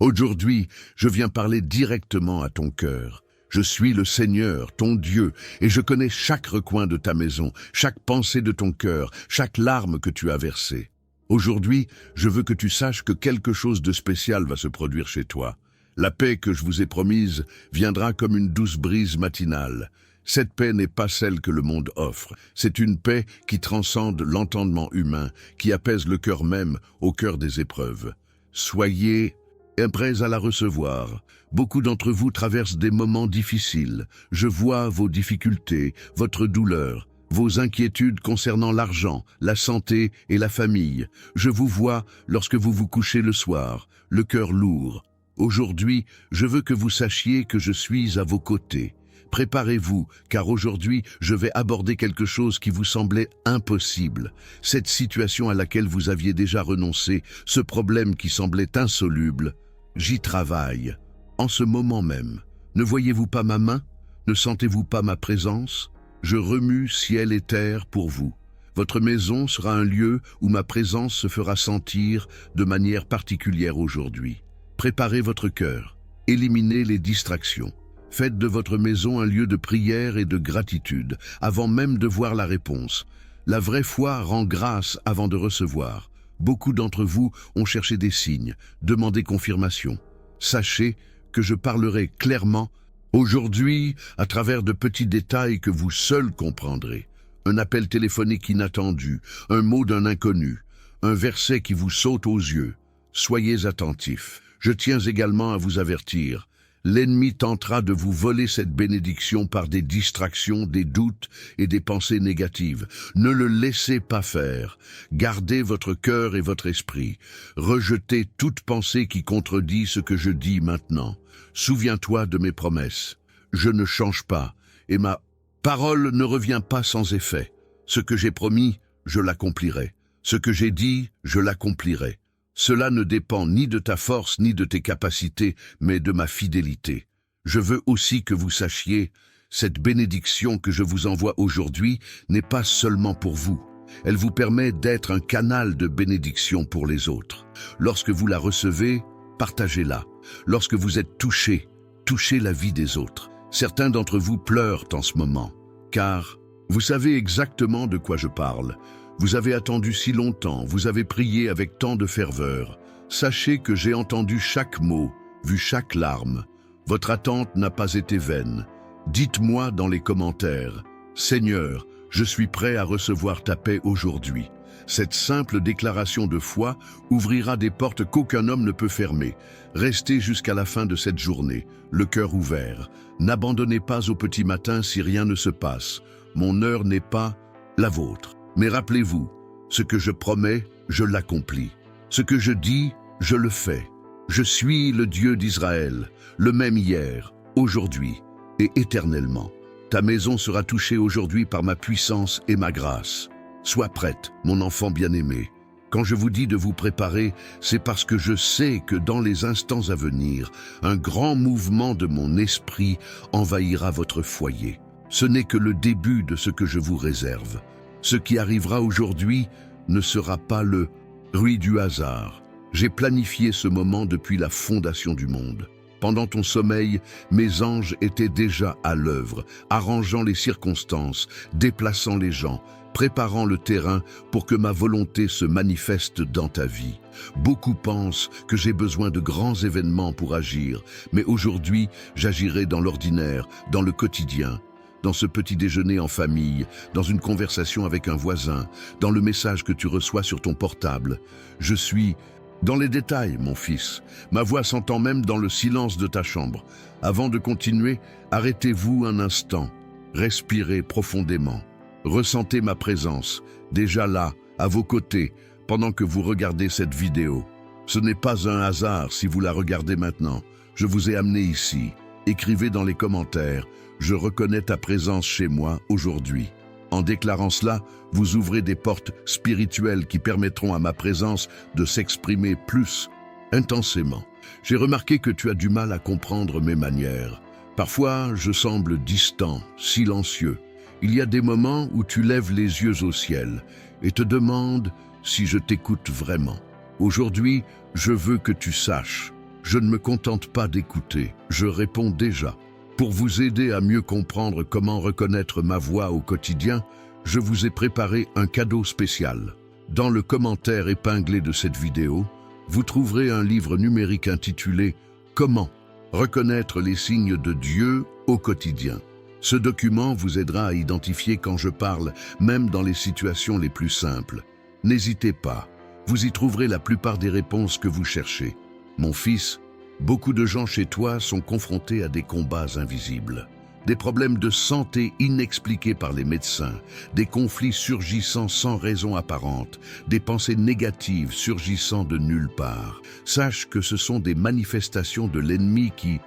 Aujourd'hui, je viens parler directement à ton cœur. Je suis le Seigneur, ton Dieu, et je connais chaque recoin de ta maison, chaque pensée de ton cœur, chaque larme que tu as versée. Aujourd'hui, je veux que tu saches que quelque chose de spécial va se produire chez toi. La paix que je vous ai promise viendra comme une douce brise matinale. Cette paix n'est pas celle que le monde offre. C'est une paix qui transcende l'entendement humain, qui apaise le cœur même au cœur des épreuves. Soyez prêts à la recevoir. Beaucoup d'entre vous traversent des moments difficiles. Je vois vos difficultés, votre douleur, vos inquiétudes concernant l'argent, la santé et la famille. Je vous vois lorsque vous vous couchez le soir, le cœur lourd. Aujourd'hui, je veux que vous sachiez que je suis à vos côtés. Préparez-vous, car aujourd'hui, je vais aborder quelque chose qui vous semblait impossible. Cette situation à laquelle vous aviez déjà renoncé, ce problème qui semblait insoluble, j'y travaille. En ce moment même, ne voyez-vous pas ma main? Ne sentez-vous pas ma présence? Je remue ciel et terre pour vous. Votre maison sera un lieu où ma présence se fera sentir de manière particulière aujourd'hui. Préparez votre cœur, éliminez les distractions. Faites de votre maison un lieu de prière et de gratitude, avant même de voir la réponse. La vraie foi rend grâce avant de recevoir. Beaucoup d'entre vous ont cherché des signes, demandé confirmation. Sachez que je parlerai clairement aujourd'hui à travers de petits détails que vous seuls comprendrez. Un appel téléphonique inattendu, un mot d'un inconnu, un verset qui vous saute aux yeux. Soyez attentifs. Je tiens également à vous avertir. L'ennemi tentera de vous voler cette bénédiction par des distractions, des doutes et des pensées négatives. Ne le laissez pas faire. Gardez votre cœur et votre esprit. Rejetez toute pensée qui contredit ce que je dis maintenant. Souviens-toi de mes promesses. Je ne change pas, et ma parole ne revient pas sans effet. Ce que j'ai promis, je l'accomplirai. Ce que j'ai dit, je l'accomplirai. Cela ne dépend ni de ta force ni de tes capacités, mais de ma fidélité. Je veux aussi que vous sachiez, cette bénédiction que je vous envoie aujourd'hui n'est pas seulement pour vous. Elle vous permet d'être un canal de bénédiction pour les autres. Lorsque vous la recevez, partagez-la. Lorsque vous êtes touché, touchez la vie des autres. Certains d'entre vous pleurent en ce moment, car vous savez exactement de quoi je parle. Vous avez attendu si longtemps, vous avez prié avec tant de ferveur. Sachez que j'ai entendu chaque mot, vu chaque larme. Votre attente n'a pas été vaine. Dites-moi dans les commentaires, « Seigneur, je suis prêt à recevoir ta paix aujourd'hui. » Cette simple déclaration de foi ouvrira des portes qu'aucun homme ne peut fermer. Restez jusqu'à la fin de cette journée, le cœur ouvert. N'abandonnez pas au petit matin si rien ne se passe. Mon heure n'est pas la vôtre. Mais rappelez-vous, ce que je promets, je l'accomplis. Ce que je dis, je le fais. Je suis le Dieu d'Israël, le même hier, aujourd'hui et éternellement. Ta maison sera touchée aujourd'hui par ma puissance et ma grâce. Sois prête, mon enfant bien-aimé. Quand je vous dis de vous préparer, c'est parce que je sais que dans les instants à venir, un grand mouvement de mon esprit envahira votre foyer. Ce n'est que le début de ce que je vous réserve. Ce qui arrivera aujourd'hui ne sera pas le fruit du hasard. J'ai planifié ce moment depuis la fondation du monde. Pendant ton sommeil, mes anges étaient déjà à l'œuvre, arrangeant les circonstances, déplaçant les gens, préparant le terrain pour que ma volonté se manifeste dans ta vie. Beaucoup pensent que j'ai besoin de grands événements pour agir, mais aujourd'hui, j'agirai dans l'ordinaire, dans le quotidien. Dans ce petit déjeuner en famille, dans une conversation avec un voisin, dans le message que tu reçois sur ton portable. Je suis dans les détails, mon fils. Ma voix s'entend même dans le silence de ta chambre. Avant de continuer, arrêtez-vous un instant. Respirez profondément. Ressentez ma présence, déjà là, à vos côtés, pendant que vous regardez cette vidéo. Ce n'est pas un hasard si vous la regardez maintenant. Je vous ai amené ici. Écrivez dans les commentaires. Je reconnais ta présence chez moi aujourd'hui. En déclarant cela, vous ouvrez des portes spirituelles qui permettront à ma présence de s'exprimer plus intensément. J'ai remarqué que tu as du mal à comprendre mes manières. Parfois, je semble distant, silencieux. Il y a des moments où tu lèves les yeux au ciel et te demandes si je t'écoute vraiment. Aujourd'hui, je veux que tu saches, Je ne me contente pas d'écouter, je réponds déjà. Pour vous aider à mieux comprendre comment reconnaître ma voix au quotidien, je vous ai préparé un cadeau spécial. Dans le commentaire épinglé de cette vidéo, vous trouverez un livre numérique intitulé « Comment reconnaître les signes de Dieu au quotidien ». Ce document vous aidera à identifier quand je parle, même dans les situations les plus simples. N'hésitez pas, vous y trouverez la plupart des réponses que vous cherchez. Mon fils, beaucoup de gens chez toi sont confrontés à des combats invisibles. Des problèmes de santé inexpliqués par les médecins, des conflits surgissant sans raison apparente, des pensées négatives surgissant de nulle part. Sache que ce sont des manifestations de l'ennemi qui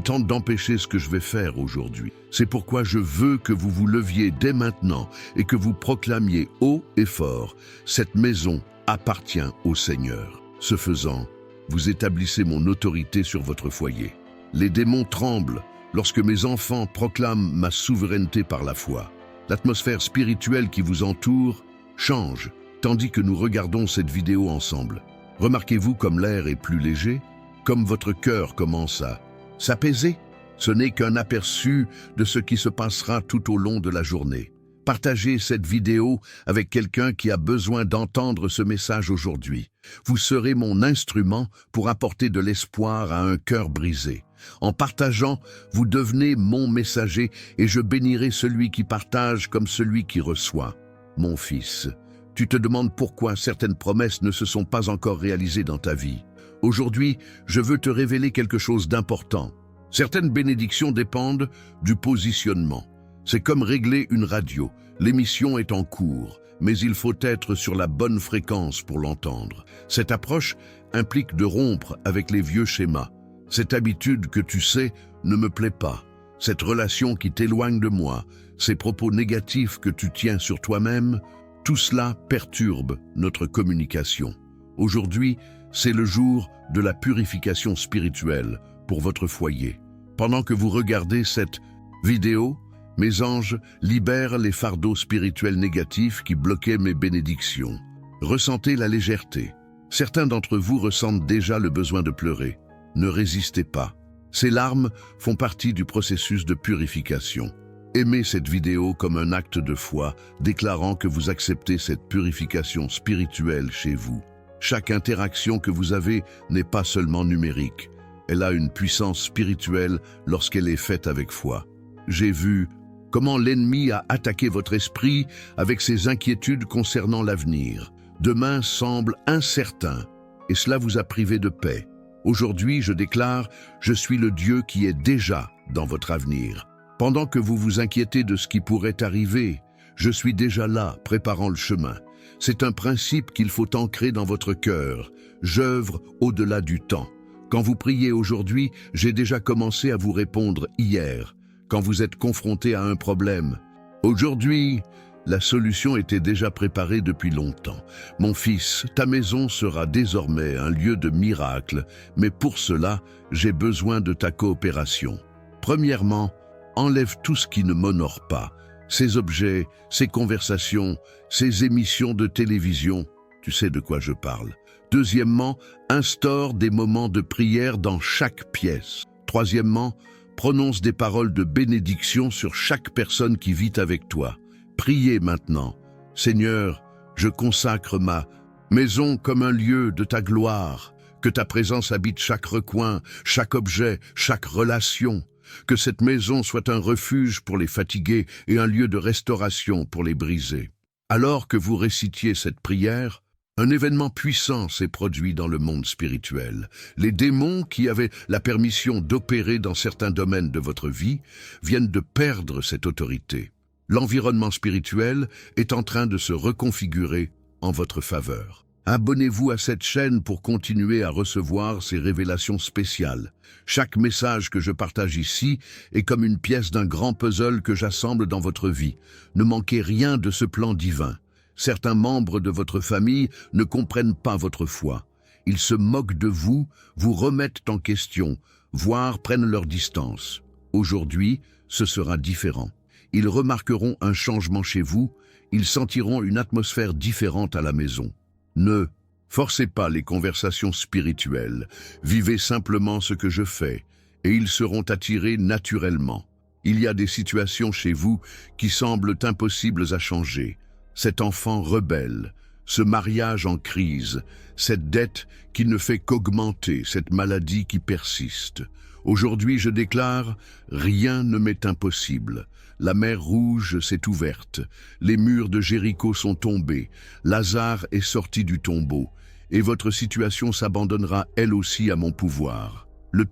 tentent d'empêcher ce que je vais faire aujourd'hui. C'est pourquoi je veux que vous vous leviez dès maintenant et que vous proclamiez haut et fort « Cette maison appartient au Seigneur ». Ce faisant, vous établissez mon autorité sur votre foyer. Les démons tremblent lorsque mes enfants proclament ma souveraineté par la foi. L'atmosphère spirituelle qui vous entoure change, tandis que nous regardons cette vidéo ensemble. Remarquez-vous comme l'air est plus léger, comme votre cœur commence à s'apaiser? Ce n'est qu'un aperçu de ce qui se passera tout au long de la journée. Partagez cette vidéo avec quelqu'un qui a besoin d'entendre ce message aujourd'hui. Vous serez mon instrument pour apporter de l'espoir à un cœur brisé. En partageant, vous devenez mon messager et je bénirai celui qui partage comme celui qui reçoit. Mon fils, tu te demandes pourquoi certaines promesses ne se sont pas encore réalisées dans ta vie. Aujourd'hui, je veux te révéler quelque chose d'important. Certaines bénédictions dépendent du positionnement. C'est comme régler une radio. L'émission est en cours, mais il faut être sur la bonne fréquence pour l'entendre. Cette approche implique de rompre avec les vieux schémas. Cette habitude que tu sais ne me plaît pas. Cette relation qui t'éloigne de moi, ces propos négatifs que tu tiens sur toi-même, tout cela perturbe notre communication. Aujourd'hui, c'est le jour de la purification spirituelle pour votre foyer. Pendant que vous regardez cette vidéo, mes anges libèrent les fardeaux spirituels négatifs qui bloquaient mes bénédictions. Ressentez la légèreté. Certains d'entre vous ressentent déjà le besoin de pleurer. Ne résistez pas. Ces larmes font partie du processus de purification. Aimez cette vidéo comme un acte de foi, déclarant que vous acceptez cette purification spirituelle chez vous. Chaque interaction que vous avez n'est pas seulement numérique. Elle a une puissance spirituelle lorsqu'elle est faite avec foi. J'ai vu comment l'ennemi a attaqué votre esprit avec ses inquiétudes concernant l'avenir. Demain semble incertain et cela vous a privé de paix. Aujourd'hui, je déclare, je suis le Dieu qui est déjà dans votre avenir. Pendant que vous vous inquiétez de ce qui pourrait arriver, je suis déjà là, préparant le chemin. C'est un principe qu'il faut ancrer dans votre cœur. J'œuvre au-delà du temps. Quand vous priez aujourd'hui, j'ai déjà commencé à vous répondre hier. Quand vous êtes confronté à un problème, aujourd'hui, la solution était déjà préparée depuis longtemps. Mon fils, ta maison sera désormais un lieu de miracle, mais pour cela, j'ai besoin de ta coopération. Premièrement, enlève tout ce qui ne m'honore pas. Ces objets, ces conversations, ces émissions de télévision, tu sais de quoi je parle. Deuxièmement, instaure des moments de prière dans chaque pièce. Troisièmement, prononce des paroles de bénédiction sur chaque personne qui vit avec toi. Priez maintenant. Seigneur, je consacre ma maison comme un lieu de ta gloire. Que ta présence habite chaque recoin, chaque objet, chaque relation. Que cette maison soit un refuge pour les fatigués et un lieu de restauration pour les brisés. Alors que vous récitiez cette prière, un événement puissant s'est produit dans le monde spirituel. Les démons qui avaient la permission d'opérer dans certains domaines de votre vie viennent de perdre cette autorité. L'environnement spirituel est en train de se reconfigurer en votre faveur. Abonnez-vous à cette chaîne pour continuer à recevoir ces révélations spéciales. Chaque message que je partage ici est comme une pièce d'un grand puzzle que j'assemble dans votre vie. Ne manquez rien de ce plan divin. Certains membres de votre famille ne comprennent pas votre foi. Ils se moquent de vous, vous remettent en question, voire prennent leur distance. Aujourd'hui, ce sera différent. Ils remarqueront un changement chez vous, ils sentiront une atmosphère différente à la maison. Ne Forcez pas les conversations spirituelles, vivez simplement ce que je fais, et ils seront attirés naturellement. Il y a des situations chez vous qui semblent impossibles à changer. Cet enfant rebelle, ce mariage en crise, cette dette qui ne fait qu'augmenter, cette maladie qui persiste. Aujourd'hui, je déclare, rien ne m'est impossible. La mer Rouge s'est ouverte, les murs de Jéricho sont tombés, Lazare est sorti du tombeau, et votre situation s'abandonnera elle aussi à mon pouvoir. Le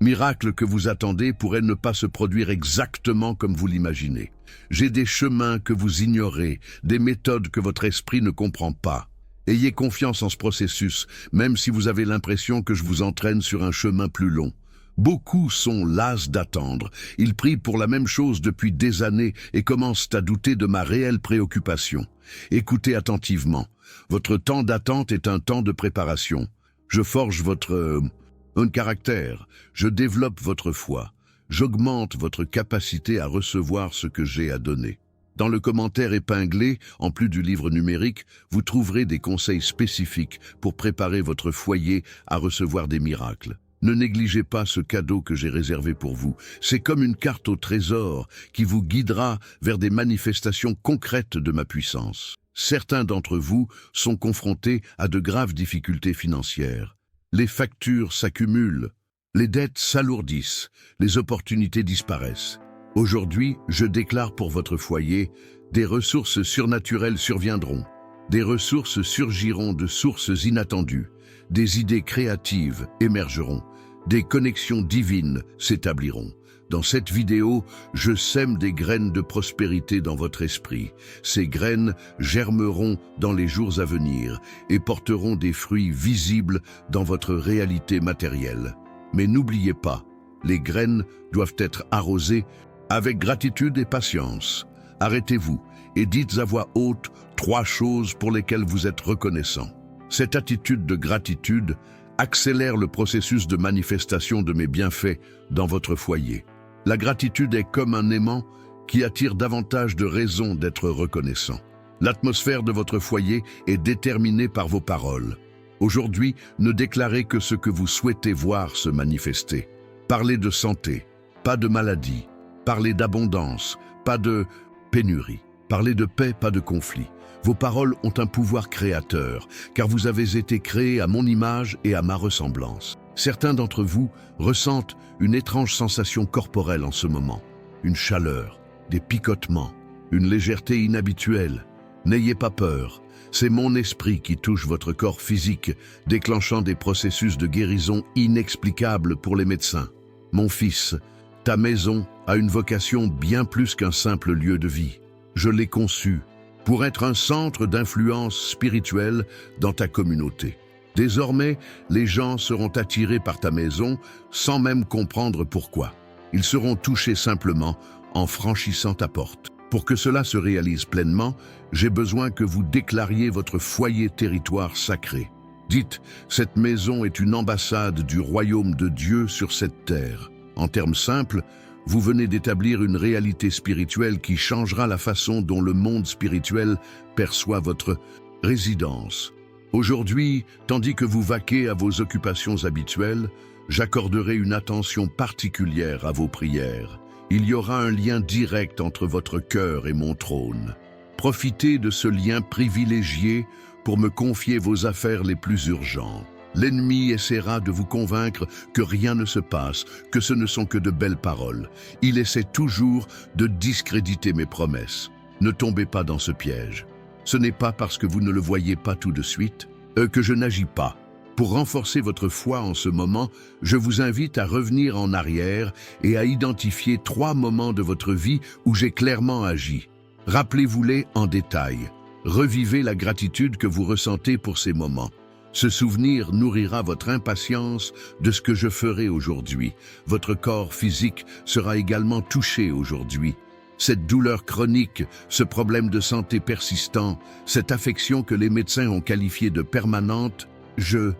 miracle que vous attendez pourrait ne pas se produire exactement comme vous l'imaginez. J'ai des chemins que vous ignorez, des méthodes que votre esprit ne comprend pas. Ayez confiance en ce processus, même si vous avez l'impression que je vous entraîne sur un chemin plus long. Beaucoup sont las d'attendre. Ils prient pour la même chose depuis des années et commencent à douter de ma réelle préoccupation. Écoutez attentivement. Votre temps d'attente est un temps de préparation. Je forge votre caractère. Je développe votre foi. J'augmente votre capacité à recevoir ce que j'ai à donner. Dans le commentaire épinglé, en plus du livre numérique, vous trouverez des conseils spécifiques pour préparer votre foyer à recevoir des miracles. Ne négligez pas ce cadeau que j'ai réservé pour vous. C'est comme une carte au trésor qui vous guidera vers des manifestations concrètes de ma puissance. Certains d'entre vous sont confrontés à de graves difficultés financières. Les factures s'accumulent, les dettes s'alourdissent, les opportunités disparaissent. Aujourd'hui, je déclare pour votre foyer, des ressources surnaturelles surviendront. Des ressources surgiront de sources inattendues. Des idées créatives émergeront. Des connexions divines s'établiront. Dans cette vidéo, je sème des graines de prospérité dans votre esprit. Ces graines germeront dans les jours à venir et porteront des fruits visibles dans votre réalité matérielle. Mais n'oubliez pas, les graines doivent être arrosées avec gratitude et patience. Arrêtez-vous et dites à voix haute 3 choses pour lesquelles vous êtes reconnaissant. Cette attitude de gratitude accélère le processus de manifestation de mes bienfaits dans votre foyer. La gratitude est comme un aimant qui attire davantage de raisons d'être reconnaissant. L'atmosphère de votre foyer est déterminée par vos paroles. Aujourd'hui, ne déclarez que ce que vous souhaitez voir se manifester. Parlez de santé, pas de maladie. Parlez d'abondance, pas de pénurie. Parlez de paix, pas de conflit. Vos paroles ont un pouvoir créateur, car vous avez été créés à mon image et à ma ressemblance. Certains d'entre vous ressentent une étrange sensation corporelle en ce moment. Une chaleur, des picotements, une légèreté inhabituelle. N'ayez pas peur, c'est mon esprit qui touche votre corps physique, déclenchant des processus de guérison inexplicables pour les médecins. Mon fils, ta maison a une vocation bien plus qu'un simple lieu de vie. Je l'ai conçue pour être un centre d'influence spirituelle dans ta communauté. Désormais, les gens seront attirés par ta maison sans même comprendre pourquoi. Ils seront touchés simplement en franchissant ta porte. Pour que cela se réalise pleinement, j'ai besoin que vous déclariez votre foyer territoire sacré. Dites, cette maison est une ambassade du royaume de Dieu sur cette terre. En termes simples, vous venez d'établir une réalité spirituelle qui changera la façon dont le monde spirituel perçoit votre résidence. Aujourd'hui, tandis que vous vaquez à vos occupations habituelles, j'accorderai une attention particulière à vos prières. Il y aura un lien direct entre votre cœur et mon trône. Profitez de ce lien privilégié pour me confier vos affaires les plus urgentes. L'ennemi essaiera de vous convaincre que rien ne se passe, que ce ne sont que de belles paroles. Il essaie toujours de discréditer mes promesses. Ne tombez pas dans ce piège. Ce n'est pas parce que vous ne le voyez pas tout de suite que je n'agis pas. Pour renforcer votre foi en ce moment, je vous invite à revenir en arrière et à identifier 3 moments de votre vie où j'ai clairement agi. Rappelez-vous-les en détail. Revivez la gratitude que vous ressentez pour ces moments. Ce souvenir nourrira votre impatience de ce que je ferai aujourd'hui. Votre corps physique sera également touché aujourd'hui. Cette douleur chronique, ce problème de santé persistant, cette affection que les médecins ont qualifiée de permanente, je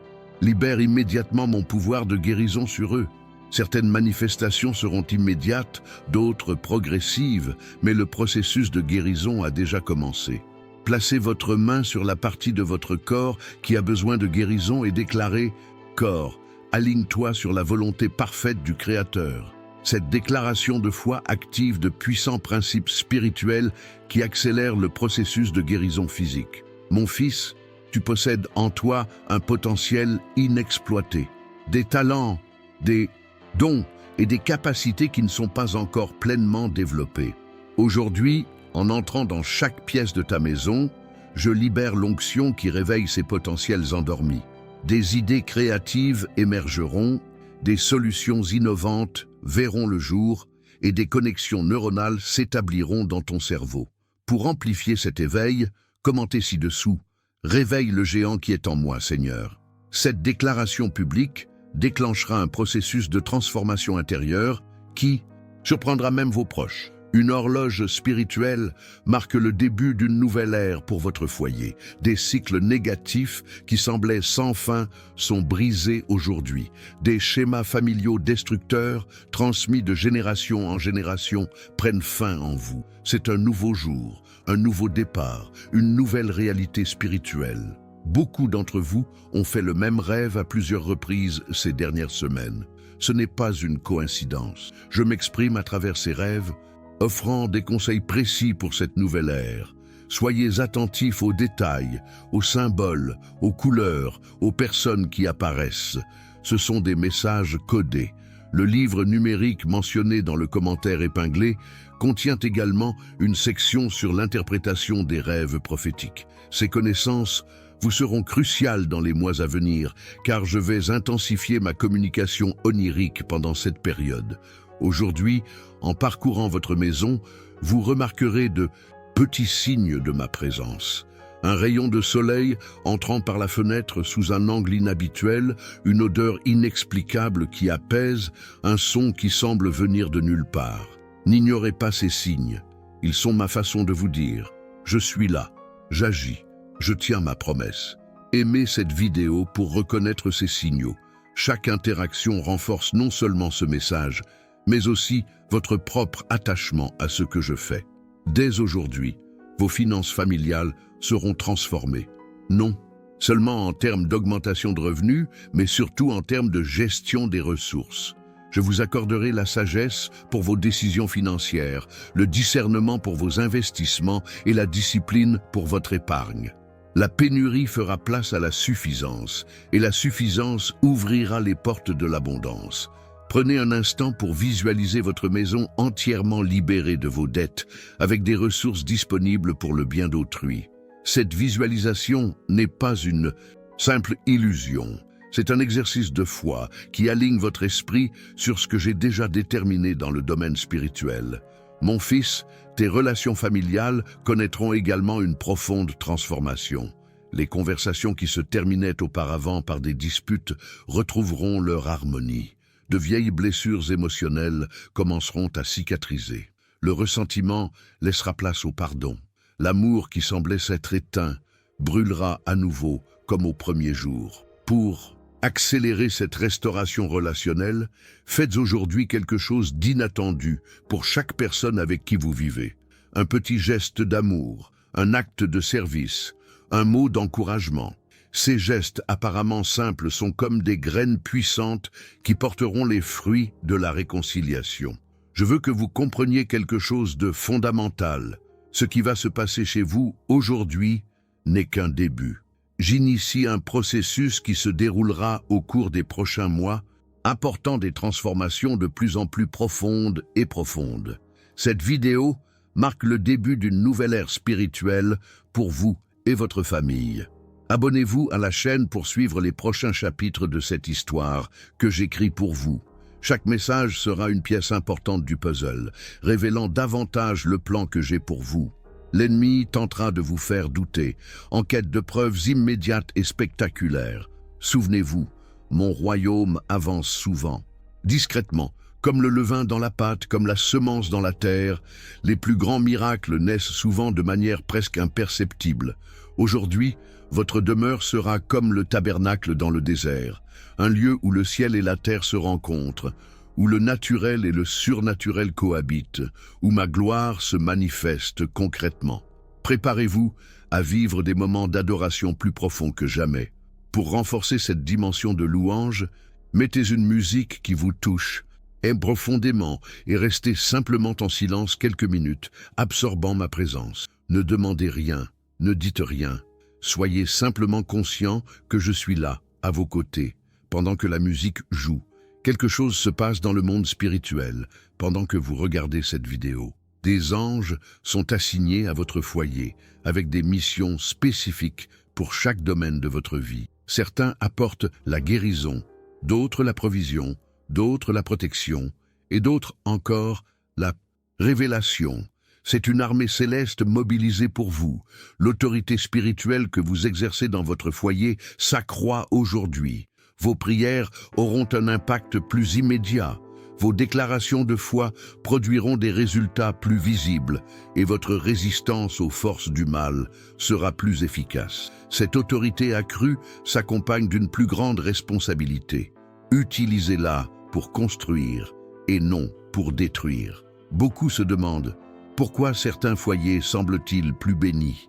libère immédiatement mon pouvoir de guérison sur eux. Certaines manifestations seront immédiates, d'autres progressives, mais le processus de guérison a déjà commencé. Placez votre main sur la partie de votre corps qui a besoin de guérison et déclarez « Corps, aligne-toi sur la volonté parfaite du Créateur ». Cette déclaration de foi active de puissants principes spirituels qui accélèrent le processus de guérison physique. Mon fils, tu possèdes en toi un potentiel inexploité, des talents, des dons et des capacités qui ne sont pas encore pleinement développées. Aujourd'hui, en entrant dans chaque pièce de ta maison, je libère l'onction qui réveille ces potentiels endormis. Des idées créatives émergeront, des solutions innovantes verront le jour et des connexions neuronales s'établiront dans ton cerveau. Pour amplifier cet éveil, commentez ci-dessous « Réveille le géant qui est en moi, Seigneur ». Cette déclaration publique déclenchera un processus de transformation intérieure qui surprendra même vos proches. Une horloge spirituelle marque le début d'une nouvelle ère pour votre foyer. Des cycles négatifs qui semblaient sans fin sont brisés aujourd'hui. Des schémas familiaux destructeurs, transmis de génération en génération, prennent fin en vous. C'est un nouveau jour, un nouveau départ, une nouvelle réalité spirituelle. Beaucoup d'entre vous ont fait le même rêve à plusieurs reprises ces dernières semaines. Ce n'est pas une coïncidence. Je m'exprime à travers ces rêves, offrant des conseils précis pour cette nouvelle ère. Soyez attentifs aux détails, aux symboles, aux couleurs, aux personnes qui apparaissent. Ce sont des messages codés. Le livre numérique mentionné dans le commentaire épinglé contient également une section sur l'interprétation des rêves prophétiques. Ces connaissances vous seront cruciales dans les mois à venir, car je vais intensifier ma communication onirique pendant cette période. Aujourd'hui, en parcourant votre maison, vous remarquerez de petits signes de ma présence. Un rayon de soleil entrant par la fenêtre sous un angle inhabituel, une odeur inexplicable qui apaise, un son qui semble venir de nulle part. N'ignorez pas ces signes. Ils sont ma façon de vous dire « Je suis là, j'agis, je tiens ma promesse ». Aimez cette vidéo pour reconnaître ces signaux. Chaque interaction renforce non seulement ce message, mais aussi votre propre attachement à ce que je fais. Dès aujourd'hui, vos finances familiales seront transformées. Non seulement en termes d'augmentation de revenus, mais surtout en termes de gestion des ressources. Je vous accorderai la sagesse pour vos décisions financières, le discernement pour vos investissements et la discipline pour votre épargne. La pénurie fera place à la suffisance, et la suffisance ouvrira les portes de l'abondance. Prenez un instant pour visualiser votre maison entièrement libérée de vos dettes, avec des ressources disponibles pour le bien d'autrui. Cette visualisation n'est pas une simple illusion. C'est un exercice de foi qui aligne votre esprit sur ce que j'ai déjà déterminé dans le domaine spirituel. Mon fils, tes relations familiales connaîtront également une profonde transformation. Les conversations qui se terminaient auparavant par des disputes retrouveront leur harmonie. De vieilles blessures émotionnelles commenceront à cicatriser. Le ressentiment laissera place au pardon. L'amour qui semblait s'être éteint brûlera à nouveau comme au premier jour. Pour accélérer cette restauration relationnelle, faites aujourd'hui quelque chose d'inattendu pour chaque personne avec qui vous vivez. Un petit geste d'amour, un acte de service, un mot d'encouragement. Ces gestes apparemment simples sont comme des graines puissantes qui porteront les fruits de la réconciliation. Je veux que vous compreniez quelque chose de fondamental. Ce qui va se passer chez vous aujourd'hui n'est qu'un début. J'initie un processus qui se déroulera au cours des prochains mois, apportant des transformations de plus en plus profondes et profondes. Cette vidéo marque le début d'une nouvelle ère spirituelle pour vous et votre famille. Abonnez-vous à la chaîne pour suivre les prochains chapitres de cette histoire que j'écris pour vous. Chaque message sera une pièce importante du puzzle, révélant davantage le plan que j'ai pour vous. L'ennemi tentera de vous faire douter, en quête de preuves immédiates et spectaculaires. Souvenez-vous, mon royaume avance souvent, discrètement, comme le levain dans la pâte, comme la semence dans la terre. Les plus grands miracles naissent souvent de manière presque imperceptible. Aujourd'hui, votre demeure sera comme le tabernacle dans le désert, un lieu où le ciel et la terre se rencontrent, où le naturel et le surnaturel cohabitent, où ma gloire se manifeste concrètement. Préparez-vous à vivre des moments d'adoration plus profonds que jamais. Pour renforcer cette dimension de louange, mettez une musique qui vous touche, aime profondément et restez simplement en silence quelques minutes, absorbant ma présence. Ne demandez rien, ne dites rien. Soyez simplement conscient que je suis là, à vos côtés, pendant que la musique joue. Quelque chose se passe dans le monde spirituel pendant que vous regardez cette vidéo. Des anges sont assignés à votre foyer avec des missions spécifiques pour chaque domaine de votre vie. Certains apportent la guérison, d'autres la provision, d'autres la protection et d'autres encore la révélation. C'est une armée céleste mobilisée pour vous. L'autorité spirituelle que vous exercez dans votre foyer s'accroît aujourd'hui. Vos prières auront un impact plus immédiat. Vos déclarations de foi produiront des résultats plus visibles et votre résistance aux forces du mal sera plus efficace. Cette autorité accrue s'accompagne d'une plus grande responsabilité. Utilisez-la pour construire et non pour détruire. Beaucoup se demandent pourquoi certains foyers semblent-ils plus bénis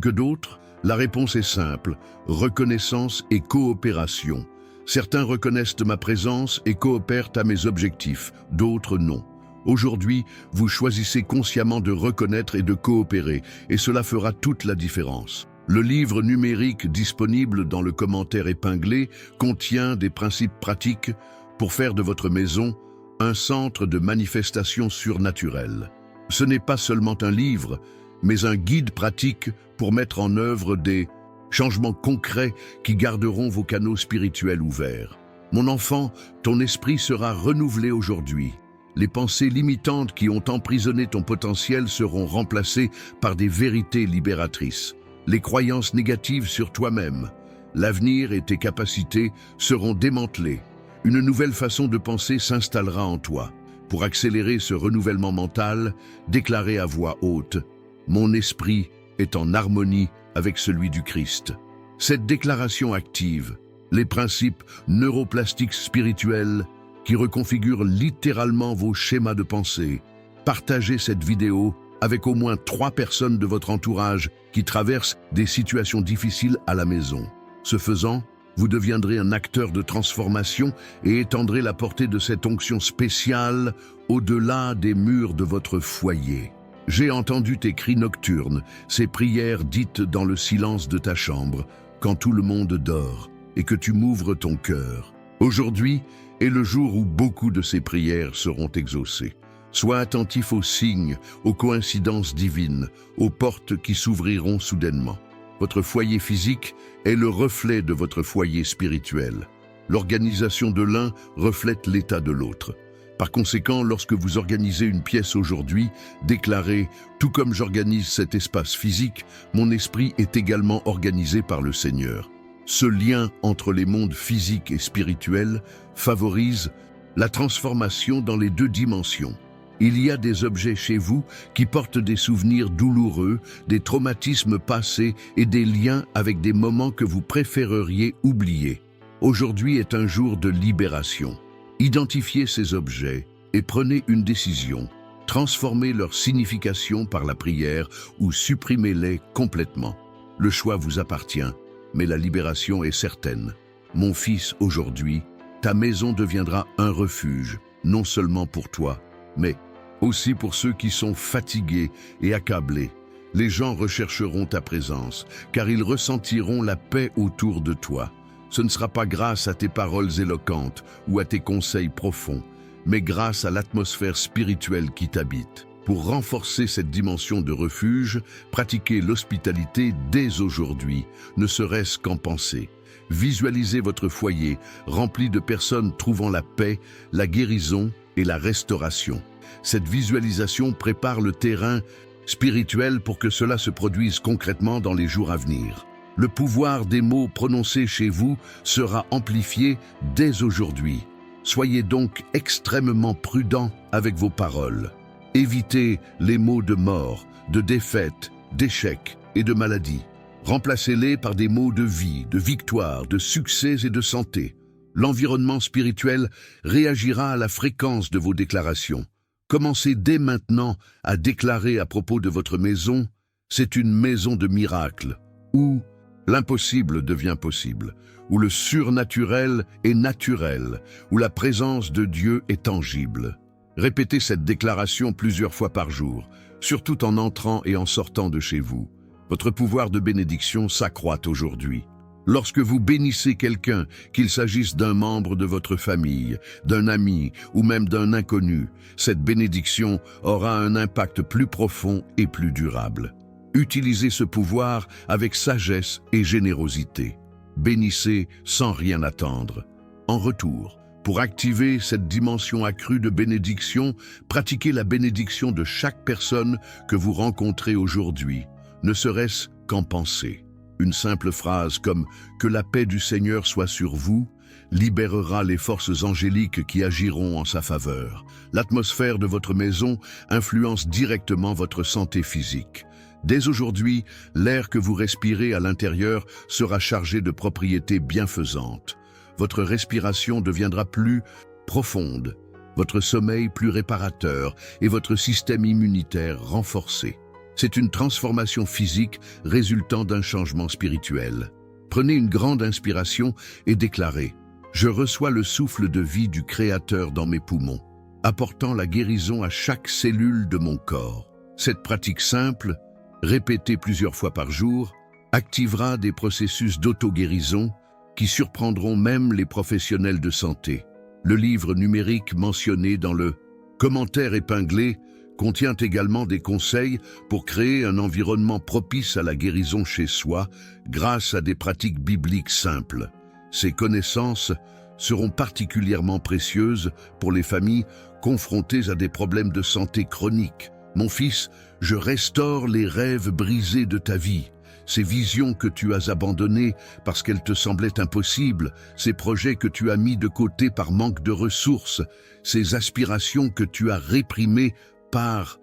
que d'autres. La réponse est simple: reconnaissance et coopération. Certains reconnaissent ma présence et coopèrent à mes objectifs, d'autres non. Aujourd'hui, vous choisissez consciemment de reconnaître et de coopérer, et cela fera toute la différence. Le livre numérique disponible dans le commentaire épinglé contient des principes pratiques pour faire de votre maison un centre de manifestation surnaturelle. Ce n'est pas seulement un livre, mais un guide pratique pour mettre en œuvre des changements concrets qui garderont vos canaux spirituels ouverts. Mon enfant, ton esprit sera renouvelé aujourd'hui. Les pensées limitantes qui ont emprisonné ton potentiel seront remplacées par des vérités libératrices. Les croyances négatives sur toi-même, l'avenir et tes capacités seront démantelées. Une nouvelle façon de penser s'installera en toi. Pour accélérer ce renouvellement mental, déclarez à voix haute: mon esprit est en harmonie avec celui du Christ. Cette déclaration active les principes neuroplastiques spirituels qui reconfigurent littéralement vos schémas de pensée. Partagez cette vidéo avec au moins 3 personnes de votre entourage qui traversent des situations difficiles à la maison. Ce faisant, vous deviendrez un acteur de transformation et étendrez la portée de cette onction spéciale au-delà des murs de votre foyer. J'ai entendu tes cris nocturnes, ces prières dites dans le silence de ta chambre, quand tout le monde dort, et que tu m'ouvres ton cœur. Aujourd'hui est le jour où beaucoup de ces prières seront exaucées. Sois attentif aux signes, aux coïncidences divines, aux portes qui s'ouvriront soudainement. Votre foyer physique est le reflet de votre foyer spirituel. L'organisation de l'un reflète l'état de l'autre. Par conséquent, lorsque vous organisez une pièce aujourd'hui, déclarez « Tout comme j'organise cet espace physique, mon esprit est également organisé par le Seigneur ». Ce lien entre les mondes physiques et spirituels favorise la transformation dans les 2 dimensions. Il y a des objets chez vous qui portent des souvenirs douloureux, des traumatismes passés et des liens avec des moments que vous préféreriez oublier. Aujourd'hui est un jour de libération. Identifiez ces objets et prenez une décision. Transformez leur signification par la prière ou supprimez-les complètement. Le choix vous appartient, mais la libération est certaine. Mon fils, aujourd'hui, ta maison deviendra un refuge, non seulement pour toi, mais aussi pour ceux qui sont fatigués et accablés. Les gens rechercheront ta présence, car ils ressentiront la paix autour de toi. Ce ne sera pas grâce à tes paroles éloquentes ou à tes conseils profonds, mais grâce à l'atmosphère spirituelle qui t'habite. Pour renforcer cette dimension de refuge, pratiquez l'hospitalité dès aujourd'hui, ne serait-ce qu'en pensée. Visualisez votre foyer rempli de personnes trouvant la paix, la guérison et la restauration. Cette visualisation prépare le terrain spirituel pour que cela se produise concrètement dans les jours à venir. Le pouvoir des mots prononcés chez vous sera amplifié dès aujourd'hui. Soyez donc extrêmement prudent avec vos paroles. Évitez les mots de mort, de défaite, d'échec et de maladie. Remplacez-les par des mots de vie, de victoire, de succès et de santé. L'environnement spirituel réagira à la fréquence de vos déclarations. Commencez dès maintenant à déclarer à propos de votre maison: C'est une maison de miracles, où l'impossible devient possible, où le surnaturel est naturel, où la présence de Dieu est tangible. Répétez cette déclaration plusieurs fois par jour, surtout en entrant et en sortant de chez vous. Votre pouvoir de bénédiction s'accroît aujourd'hui. Lorsque vous bénissez quelqu'un, qu'il s'agisse d'un membre de votre famille, d'un ami ou même d'un inconnu, cette bénédiction aura un impact plus profond et plus durable. Utilisez ce pouvoir avec sagesse et générosité. Bénissez sans rien attendre. En retour, pour activer cette dimension accrue de bénédiction, pratiquez la bénédiction de chaque personne que vous rencontrez aujourd'hui, ne serait-ce qu'en pensée. Une simple phrase comme « Que la paix du Seigneur soit sur vous » libérera les forces angéliques qui agiront en sa faveur. L'atmosphère de votre maison influence directement votre santé physique. Dès aujourd'hui, l'air que vous respirez à l'intérieur sera chargé de propriétés bienfaisantes. Votre respiration deviendra plus profonde, votre sommeil plus réparateur et votre système immunitaire renforcé. C'est une transformation physique résultant d'un changement spirituel. Prenez une grande inspiration et déclarez « Je reçois le souffle de vie du Créateur dans mes poumons, apportant la guérison à chaque cellule de mon corps. » Cette pratique simple, répétée plusieurs fois par jour, activera des processus d'auto-guérison qui surprendront même les professionnels de santé. Le livre numérique mentionné dans le commentaire épinglé contient également des conseils pour créer un environnement propice à la guérison chez soi grâce à des pratiques bibliques simples. Ces connaissances seront particulièrement précieuses pour les familles confrontées à des problèmes de santé chroniques. Mon fils, je restaure les rêves brisés de ta vie. Ces visions que tu as abandonnées parce qu'elles te semblaient impossibles, ces projets que tu as mis de côté par manque de ressources, ces aspirations que tu as réprimées par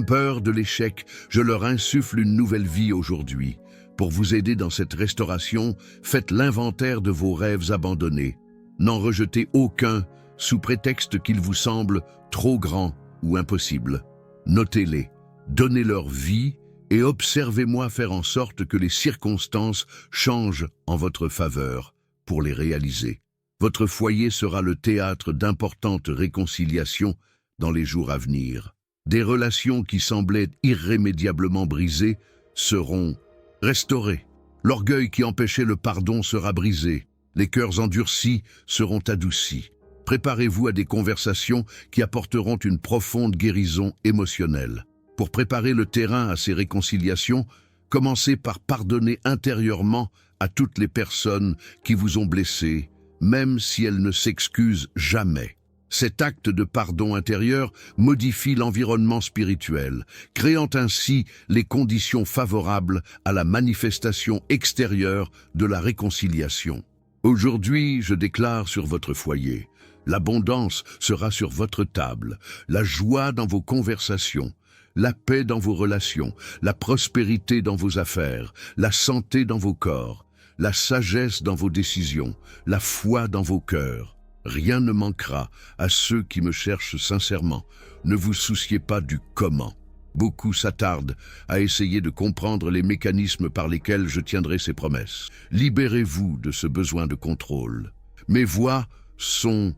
peur de l'échec, je leur insuffle une nouvelle vie aujourd'hui. Pour vous aider dans cette restauration, faites l'inventaire de vos rêves abandonnés. N'en rejetez aucun sous prétexte qu'ils vous semblent trop grands ou impossibles. Notez-les, donnez-leur vie et observez-moi faire en sorte que les circonstances changent en votre faveur pour les réaliser. Votre foyer sera le théâtre d'importantes réconciliations dans les jours à venir. Des relations qui semblaient irrémédiablement brisées seront restaurées. L'orgueil qui empêchait le pardon sera brisé. Les cœurs endurcis seront adoucis. Préparez-vous à des conversations qui apporteront une profonde guérison émotionnelle. Pour préparer le terrain à ces réconciliations, commencez par pardonner intérieurement à toutes les personnes qui vous ont blessé, même si elles ne s'excusent jamais. Cet acte de pardon intérieur modifie l'environnement spirituel, créant ainsi les conditions favorables à la manifestation extérieure de la réconciliation. Aujourd'hui, je déclare sur votre foyer, l'abondance sera sur votre table, la joie dans vos conversations, la paix dans vos relations, la prospérité dans vos affaires, la santé dans vos corps, la sagesse dans vos décisions, la foi dans vos cœurs. Rien ne manquera à ceux qui me cherchent sincèrement. Ne vous souciez pas du comment. Beaucoup s'attardent à essayer de comprendre les mécanismes par lesquels je tiendrai ces promesses. Libérez-vous de ce besoin de contrôle. Mes voix sont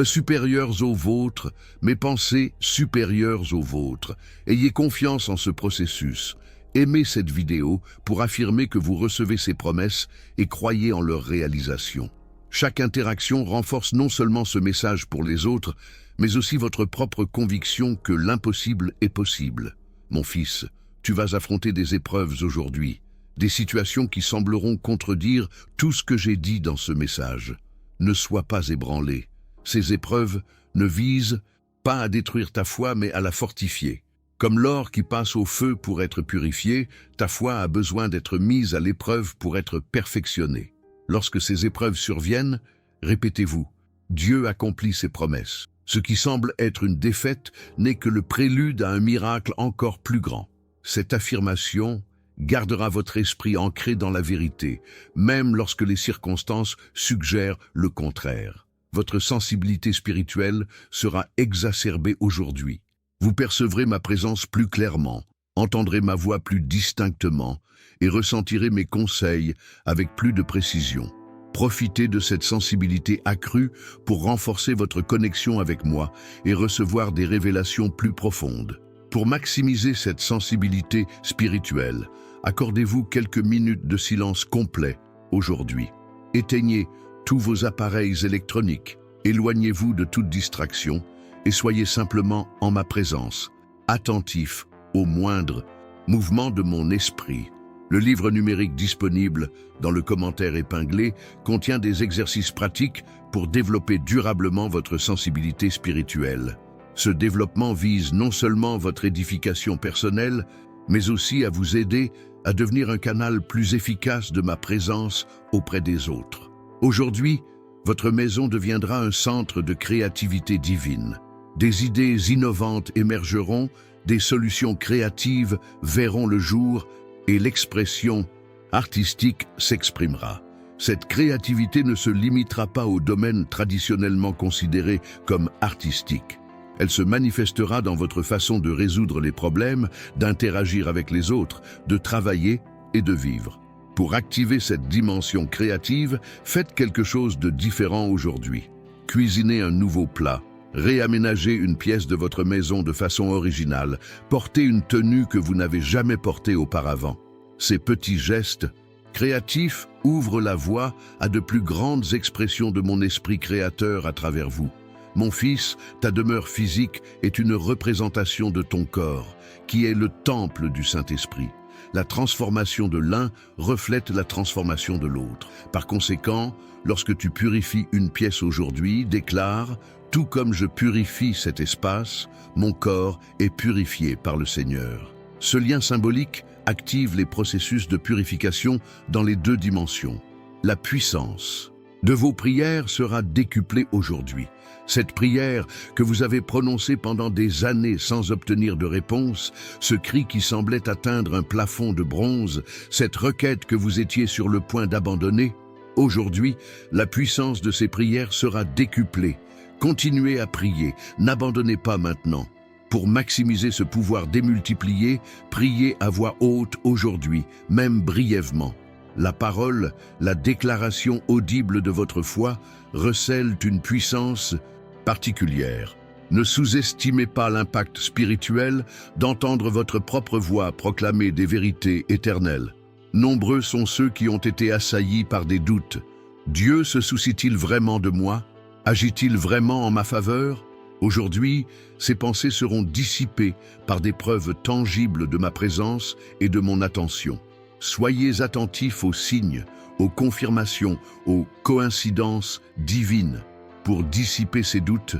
supérieures aux vôtres, mes pensées supérieures aux vôtres. Ayez confiance en ce processus. Aimez cette vidéo pour affirmer que vous recevez ces promesses et croyez en leur réalisation. Chaque interaction renforce non seulement ce message pour les autres, mais aussi votre propre conviction que l'impossible est possible. Mon fils, tu vas affronter des épreuves aujourd'hui, des situations qui sembleront contredire tout ce que j'ai dit dans ce message. Ne sois pas ébranlé. Ces épreuves ne visent pas à détruire ta foi, mais à la fortifier. Comme l'or qui passe au feu pour être purifié, ta foi a besoin d'être mise à l'épreuve pour être perfectionnée. Lorsque ces épreuves surviennent, répétez-vous, Dieu accomplit ses promesses. Ce qui semble être une défaite n'est que le prélude à un miracle encore plus grand. Cette affirmation gardera votre esprit ancré dans la vérité, même lorsque les circonstances suggèrent le contraire. Votre sensibilité spirituelle sera exacerbée aujourd'hui. Vous percevrez ma présence plus clairement. entendrez ma voix plus distinctement et ressentirez mes conseils avec plus de précision. Profitez de cette sensibilité accrue pour renforcer votre connexion avec moi et recevoir des révélations plus profondes. Pour maximiser cette sensibilité spirituelle, accordez-vous quelques minutes de silence complet aujourd'hui. Éteignez tous vos appareils électroniques, éloignez-vous de toute distraction et soyez simplement en ma présence, attentif au moindre mouvement de mon esprit. Le livre numérique disponible dans le commentaire épinglé contient des exercices pratiques pour développer durablement votre sensibilité spirituelle. Ce développement vise non seulement votre édification personnelle, mais aussi à vous aider à devenir un canal plus efficace de ma présence auprès des autres. Aujourd'hui, votre maison deviendra un centre de créativité divine. Des idées innovantes émergeront, des solutions créatives verront le jour et l'expression artistique s'exprimera. Cette créativité ne se limitera pas aux domaines traditionnellement considérés comme artistiques. Elle se manifestera dans votre façon de résoudre les problèmes, d'interagir avec les autres, de travailler et de vivre. Pour activer cette dimension créative, faites quelque chose de différent aujourd'hui. Cuisinez un nouveau plat. Réaménagez une pièce de votre maison de façon originale. Portez une tenue que vous n'avez jamais portée auparavant. Ces petits gestes créatifs ouvrent la voie à de plus grandes expressions de mon esprit créateur à travers vous. Mon fils, ta demeure physique est une représentation de ton corps, qui est le temple du Saint-Esprit. La transformation de l'un reflète la transformation de l'autre. Par conséquent, lorsque tu purifies une pièce aujourd'hui, déclare « Tout comme je purifie cet espace, mon corps est purifié par le Seigneur ». Ce lien symbolique active les processus de purification dans les deux dimensions. La puissance de vos prières sera décuplée aujourd'hui. Cette prière que vous avez prononcée pendant des années sans obtenir de réponse, ce cri qui semblait atteindre un plafond de bronze, cette requête que vous étiez sur le point d'abandonner, aujourd'hui, la puissance de ces prières sera décuplée. Continuez à prier, n'abandonnez pas maintenant. Pour maximiser ce pouvoir démultiplié, priez à voix haute aujourd'hui, même brièvement. La parole, la déclaration audible de votre foi recèlent une puissance particulière. Ne sous-estimez pas l'impact spirituel d'entendre votre propre voix proclamer des vérités éternelles. Nombreux sont ceux qui ont été assaillis par des doutes. Dieu se soucie-t-il vraiment de moi? Agit-il vraiment en ma faveur? Aujourd'hui, ces pensées seront dissipées par des preuves tangibles de ma présence et de mon attention. Soyez attentifs aux signes, aux confirmations, aux coïncidences divines. Pour dissiper ces doutes,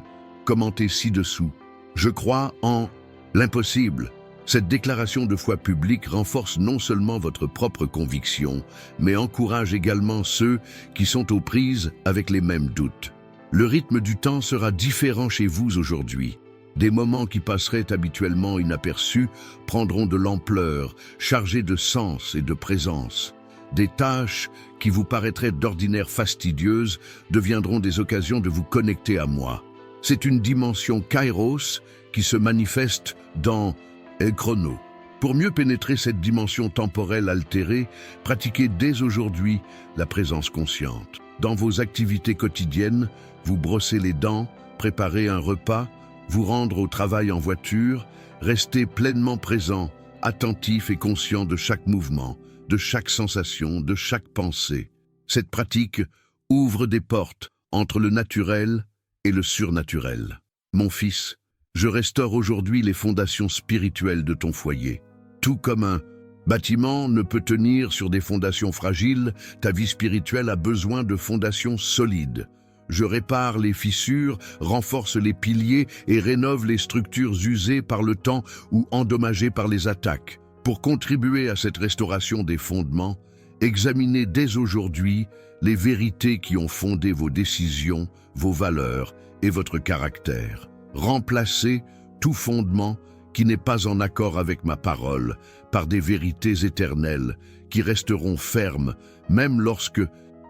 commentez ci-dessous. Je crois en l'impossible. Cette déclaration de foi publique renforce non seulement votre propre conviction, mais encourage également ceux qui sont aux prises avec les mêmes doutes. Le rythme du temps sera différent chez vous aujourd'hui. Des moments qui passeraient habituellement inaperçus prendront de l'ampleur, chargés de sens et de présence. Des tâches qui vous paraîtraient d'ordinaire fastidieuses deviendront des occasions de vous connecter à moi. C'est une dimension kairos qui se manifeste dans El Chrono. Pour mieux pénétrer cette dimension temporelle altérée, pratiquez dès aujourd'hui la présence consciente. Dans vos activités quotidiennes, vous brossez les dents, préparez un repas, vous rendre au travail en voiture, restez pleinement présent, attentif et conscient de chaque mouvement, de chaque sensation, de chaque pensée. Cette pratique ouvre des portes entre le naturel et le surnaturel. Mon fils, je restaure aujourd'hui les fondations spirituelles de ton foyer. Tout comme un bâtiment ne peut tenir sur des fondations fragiles, ta vie spirituelle a besoin de fondations solides. Je répare les fissures, renforce les piliers et rénove les structures usées par le temps ou endommagées par les attaques. Pour contribuer à cette restauration des fondements, examinez dès aujourd'hui les vérités qui ont fondé vos décisions, vos valeurs et votre caractère. Remplacez tout fondement qui n'est pas en accord avec ma parole par des vérités éternelles qui resteront fermes même lorsque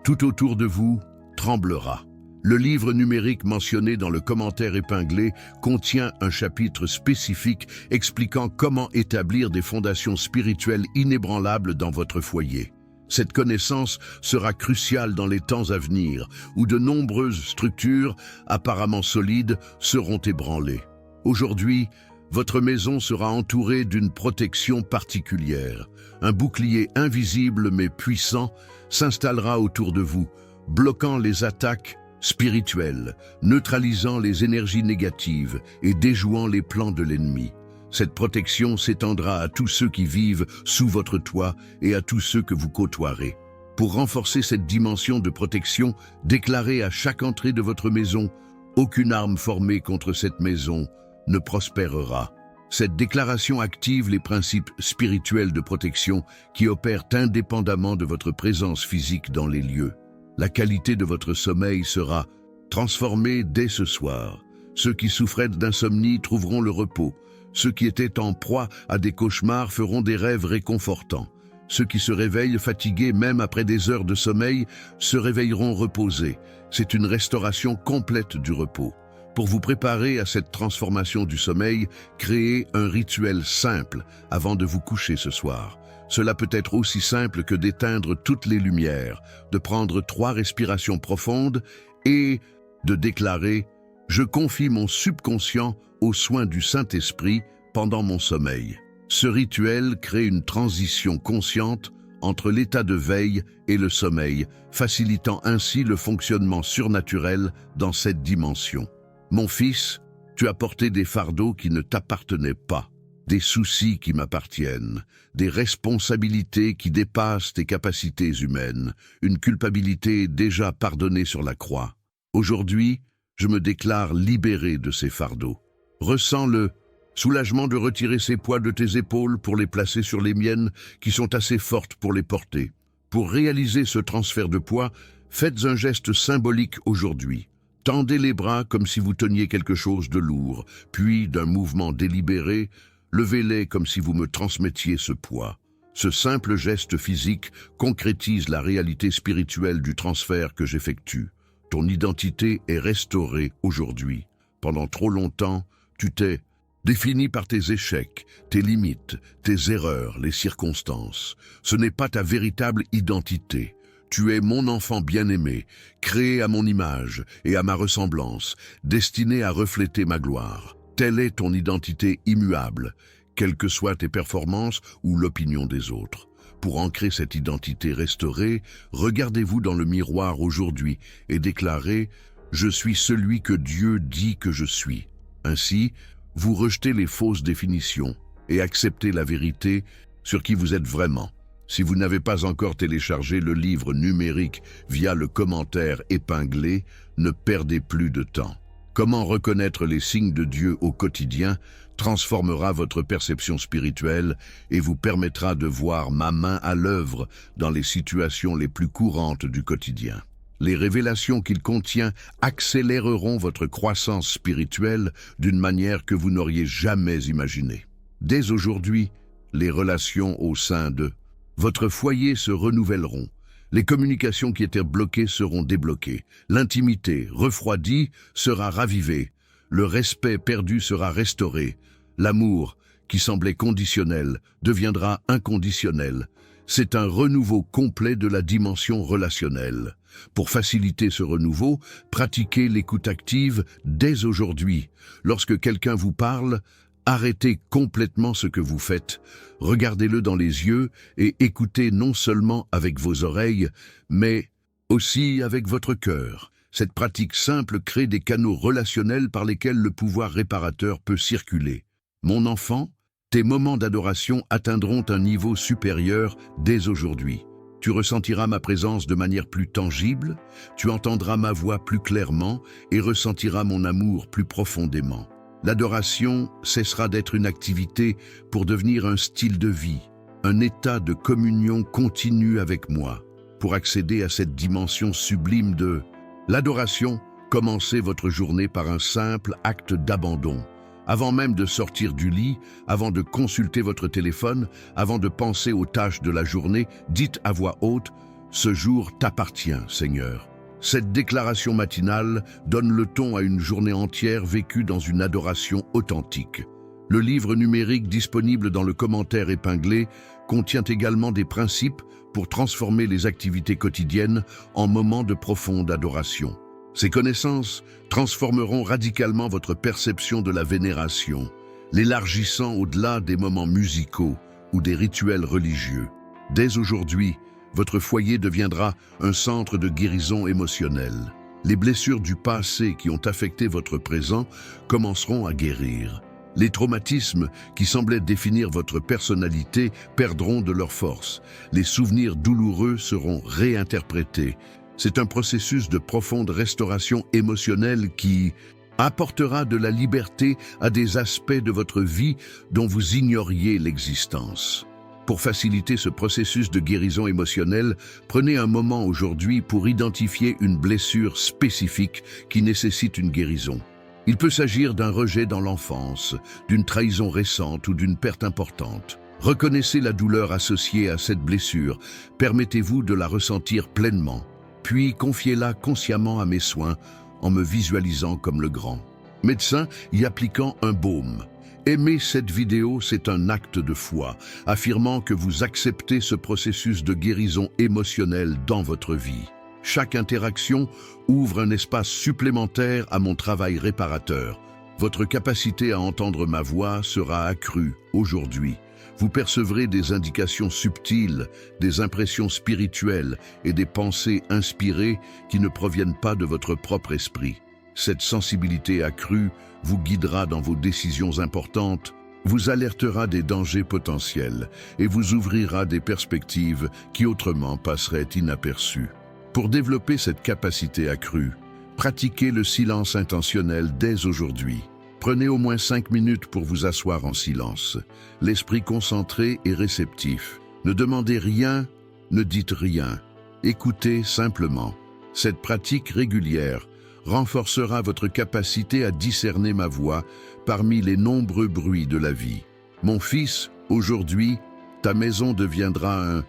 tout autour de vous tremblera. Le livre numérique mentionné dans le commentaire épinglé contient un chapitre spécifique expliquant comment établir des fondations spirituelles inébranlables dans votre foyer. Cette connaissance sera cruciale dans les temps à venir, où de nombreuses structures, apparemment solides, seront ébranlées. Aujourd'hui, votre maison sera entourée d'une protection particulière. Un bouclier invisible mais puissant s'installera autour de vous, bloquant les attaques spirituelles, neutralisant les énergies négatives et déjouant les plans de l'ennemi. Cette protection s'étendra à tous ceux qui vivent sous votre toit et à tous ceux que vous côtoierez. Pour renforcer cette dimension de protection, déclarez à chaque entrée de votre maison « Aucune arme formée contre cette maison ne prospérera ». Cette déclaration active les principes spirituels de protection qui opèrent indépendamment de votre présence physique dans les lieux. La qualité de votre sommeil sera transformée dès ce soir. Ceux qui souffraient d'insomnie trouveront le repos. Ceux qui étaient en proie à des cauchemars feront des rêves réconfortants. Ceux qui se réveillent fatigués même après des heures de sommeil se réveilleront reposés. C'est une restauration complète du repos. Pour vous préparer à cette transformation du sommeil, créez un rituel simple avant de vous coucher ce soir. Cela peut être aussi simple que d'éteindre toutes les lumières, de prendre 3 respirations profondes et de déclarer « Je confie mon subconscient aux soins du Saint-Esprit pendant mon sommeil ». Ce rituel crée une transition consciente entre l'état de veille et le sommeil, facilitant ainsi le fonctionnement surnaturel dans cette dimension. Mon fils, tu as porté des fardeaux qui ne t'appartenaient pas, des soucis qui m'appartiennent, des responsabilités qui dépassent tes capacités humaines, une culpabilité déjà pardonnée sur la croix. Aujourd'hui, je me déclare libéré de ces fardeaux. Ressens le soulagement de retirer ces poids de tes épaules pour les placer sur les miennes qui sont assez fortes pour les porter. Pour réaliser ce transfert de poids, faites un geste symbolique aujourd'hui. Tendez les bras comme si vous teniez quelque chose de lourd, puis, d'un mouvement délibéré, levez-les comme si vous me transmettiez ce poids. Ce simple geste physique concrétise la réalité spirituelle du transfert que j'effectue. Ton identité est restaurée aujourd'hui. Pendant trop longtemps, tu t'es défini par tes échecs, tes limites, tes erreurs, les circonstances. Ce n'est pas ta véritable identité. Tu es mon enfant bien-aimé, créé à mon image et à ma ressemblance, destiné à refléter ma gloire. Telle est ton identité immuable, quelles que soient tes performances ou l'opinion des autres. Pour ancrer cette identité restaurée, regardez-vous dans le miroir aujourd'hui et déclarez « Je suis celui que Dieu dit que je suis ». Ainsi, vous rejetez les fausses définitions et acceptez la vérité sur qui vous êtes vraiment. Si vous n'avez pas encore téléchargé le livre numérique via le commentaire épinglé, ne perdez plus de temps. Comment reconnaître les signes de Dieu au quotidien transformera votre perception spirituelle et vous permettra de voir ma main à l'œuvre dans les situations les plus courantes du quotidien. Les révélations qu'il contient accéléreront votre croissance spirituelle d'une manière que vous n'auriez jamais imaginée. Dès aujourd'hui, les relations au sein de votre foyer se renouvelleront. Les communications qui étaient bloquées seront débloquées. L'intimité, refroidie, sera ravivée. Le respect perdu sera restauré. L'amour, qui semblait conditionnel, deviendra inconditionnel. C'est un renouveau complet de la dimension relationnelle. Pour faciliter ce renouveau, pratiquez l'écoute active dès aujourd'hui. Lorsque quelqu'un vous parle, arrêtez complètement ce que vous faites, regardez-le dans les yeux et écoutez non seulement avec vos oreilles, mais aussi avec votre cœur. Cette pratique simple crée des canaux relationnels par lesquels le pouvoir réparateur peut circuler. Mon enfant, tes moments d'adoration atteindront un niveau supérieur dès aujourd'hui. Tu ressentiras ma présence de manière plus tangible, tu entendras ma voix plus clairement et ressentiras mon amour plus profondément. L'adoration cessera d'être une activité pour devenir un style de vie, un état de communion continue avec moi. Pour accéder à cette dimension sublime de l'adoration, commencez votre journée par un simple acte d'abandon. Avant même de sortir du lit, avant de consulter votre téléphone, avant de penser aux tâches de la journée, dites à voix haute « Ce jour t'appartient, Seigneur ». Cette déclaration matinale donne le ton à une journée entière vécue dans une adoration authentique. Le livre numérique disponible dans le commentaire épinglé contient également des principes pour transformer les activités quotidiennes en moments de profonde adoration. Ces connaissances transformeront radicalement votre perception de la vénération, l'élargissant au-delà des moments musicaux ou des rituels religieux. Dès aujourd'hui, votre foyer deviendra un centre de guérison émotionnelle. Les blessures du passé qui ont affecté votre présent commenceront à guérir. Les traumatismes qui semblaient définir votre personnalité perdront de leur force. Les souvenirs douloureux seront réinterprétés. C'est un processus de profonde restauration émotionnelle qui apportera de la liberté à des aspects de votre vie dont vous ignoriez l'existence. Pour faciliter ce processus de guérison émotionnelle, prenez un moment aujourd'hui pour identifier une blessure spécifique qui nécessite une guérison. Il peut s'agir d'un rejet dans l'enfance, d'une trahison récente ou d'une perte importante. Reconnaissez la douleur associée à cette blessure, permettez-vous de la ressentir pleinement, puis confiez-la consciemment à mes soins en me visualisant comme le grand médecin y appliquant un baume. Aimer cette vidéo, c'est un acte de foi, affirmant que vous acceptez ce processus de guérison émotionnelle dans votre vie. Chaque interaction ouvre un espace supplémentaire à mon travail réparateur. Votre capacité à entendre ma voix sera accrue aujourd'hui. Vous percevrez des indications subtiles, des impressions spirituelles et des pensées inspirées qui ne proviennent pas de votre propre esprit. Cette sensibilité accrue vous guidera dans vos décisions importantes, vous alertera des dangers potentiels et vous ouvrira des perspectives qui autrement passeraient inaperçues. Pour développer cette capacité accrue, pratiquez le silence intentionnel dès aujourd'hui. Prenez au moins 5 minutes pour vous asseoir en silence, l'esprit concentré et réceptif. Ne demandez rien, ne dites rien. Écoutez simplement. Cette pratique régulière renforcera votre capacité à discerner ma voix parmi les nombreux bruits de la vie. Mon fils, aujourd'hui, ta maison deviendra un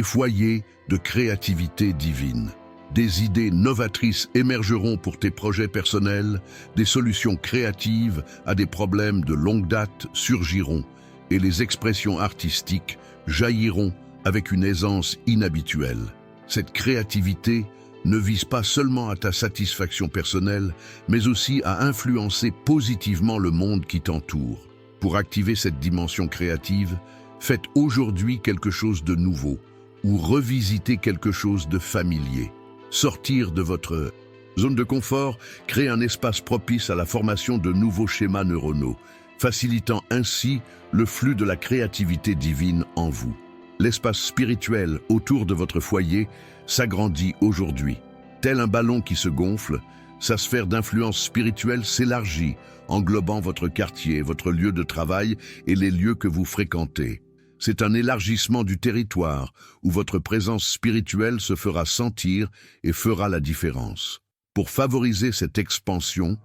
foyer de créativité divine. Des idées novatrices émergeront pour tes projets personnels, des solutions créatives à des problèmes de longue date surgiront et les expressions artistiques jailliront avec une aisance inhabituelle. Cette créativité ne vise pas seulement à ta satisfaction personnelle, mais aussi à influencer positivement le monde qui t'entoure. Pour activer cette dimension créative, faites aujourd'hui quelque chose de nouveau ou revisitez quelque chose de familier. Sortir de votre zone de confort crée un espace propice à la formation de nouveaux schémas neuronaux, facilitant ainsi le flux de la créativité divine en vous. L'espace spirituel autour de votre foyer s'agrandit aujourd'hui. Tel un ballon qui se gonfle, sa sphère d'influence spirituelle s'élargit, englobant votre quartier, votre lieu de travail et les lieux que vous fréquentez. C'est un élargissement du territoire où votre présence spirituelle se fera sentir et fera la différence. Pour favoriser cette expansion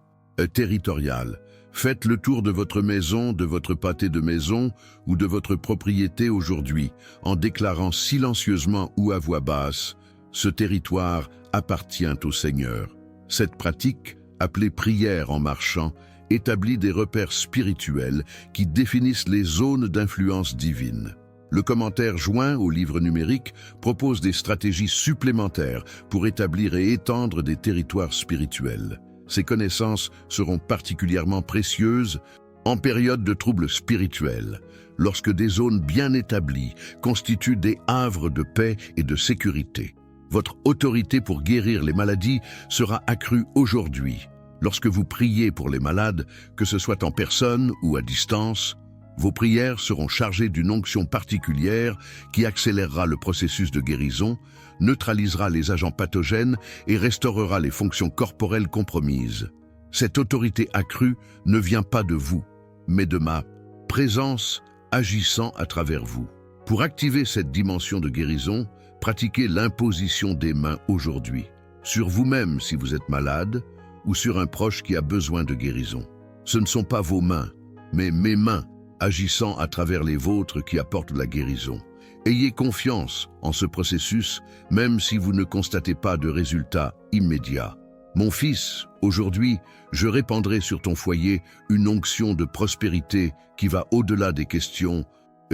territoriale, faites le tour de votre maison, de votre pâté de maison ou de votre propriété aujourd'hui en déclarant silencieusement ou à voix basse « Ce territoire appartient au Seigneur ». Cette pratique, appelée prière en marchant, établit des repères spirituels qui définissent les zones d'influence divine. Le commentaire joint au livre numérique propose des stratégies supplémentaires pour établir et étendre des territoires spirituels. Ces connaissances seront particulièrement précieuses en période de troubles spirituels, lorsque des zones bien établies constituent des havres de paix et de sécurité. Votre autorité pour guérir les maladies sera accrue aujourd'hui. Lorsque vous priez pour les malades, que ce soit en personne ou à distance, vos prières seront chargées d'une onction particulière qui accélérera le processus de guérison, neutralisera les agents pathogènes et restaurera les fonctions corporelles compromises. Cette autorité accrue ne vient pas de vous, mais de ma présence agissant à travers vous. Pour activer cette dimension de guérison, pratiquez l'imposition des mains aujourd'hui, sur vous-même si vous êtes malade, ou sur un proche qui a besoin de guérison. Ce ne sont pas vos mains, mais mes mains agissant à travers les vôtres qui apportent la guérison. Ayez confiance en ce processus, même si vous ne constatez pas de résultats immédiats. Mon fils, aujourd'hui, je répandrai sur ton foyer une onction de prospérité qui va au-delà des questions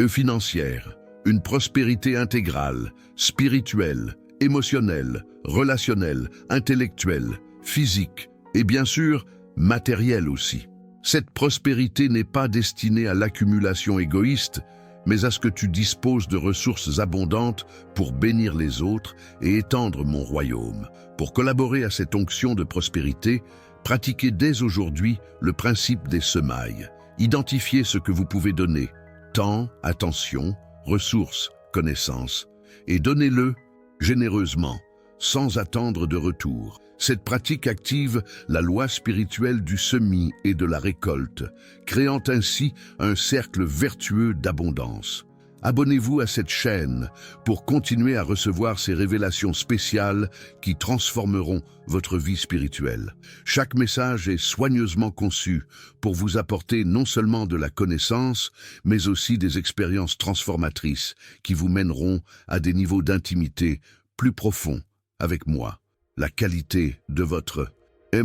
financières, une prospérité intégrale, spirituelle, émotionnelle, relationnelle, intellectuelle, physique et bien sûr, matérielle aussi. Cette prospérité n'est pas destinée à l'accumulation égoïste, mais à ce que tu disposes de ressources abondantes pour bénir les autres et étendre mon royaume. Pour collaborer à cette onction de prospérité, pratiquez dès aujourd'hui le principe des semailles. Identifiez ce que vous pouvez donner, temps, attention, ressources, connaissances, et donnez-le généreusement, sans attendre de retour. Cette pratique active la loi spirituelle du semis et de la récolte, créant ainsi un cercle vertueux d'abondance. Abonnez-vous à cette chaîne pour continuer à recevoir ces révélations spéciales qui transformeront votre vie spirituelle. Chaque message est soigneusement conçu pour vous apporter non seulement de la connaissance, mais aussi des expériences transformatrices qui vous mèneront à des niveaux d'intimité plus profonds avec moi. La qualité de votre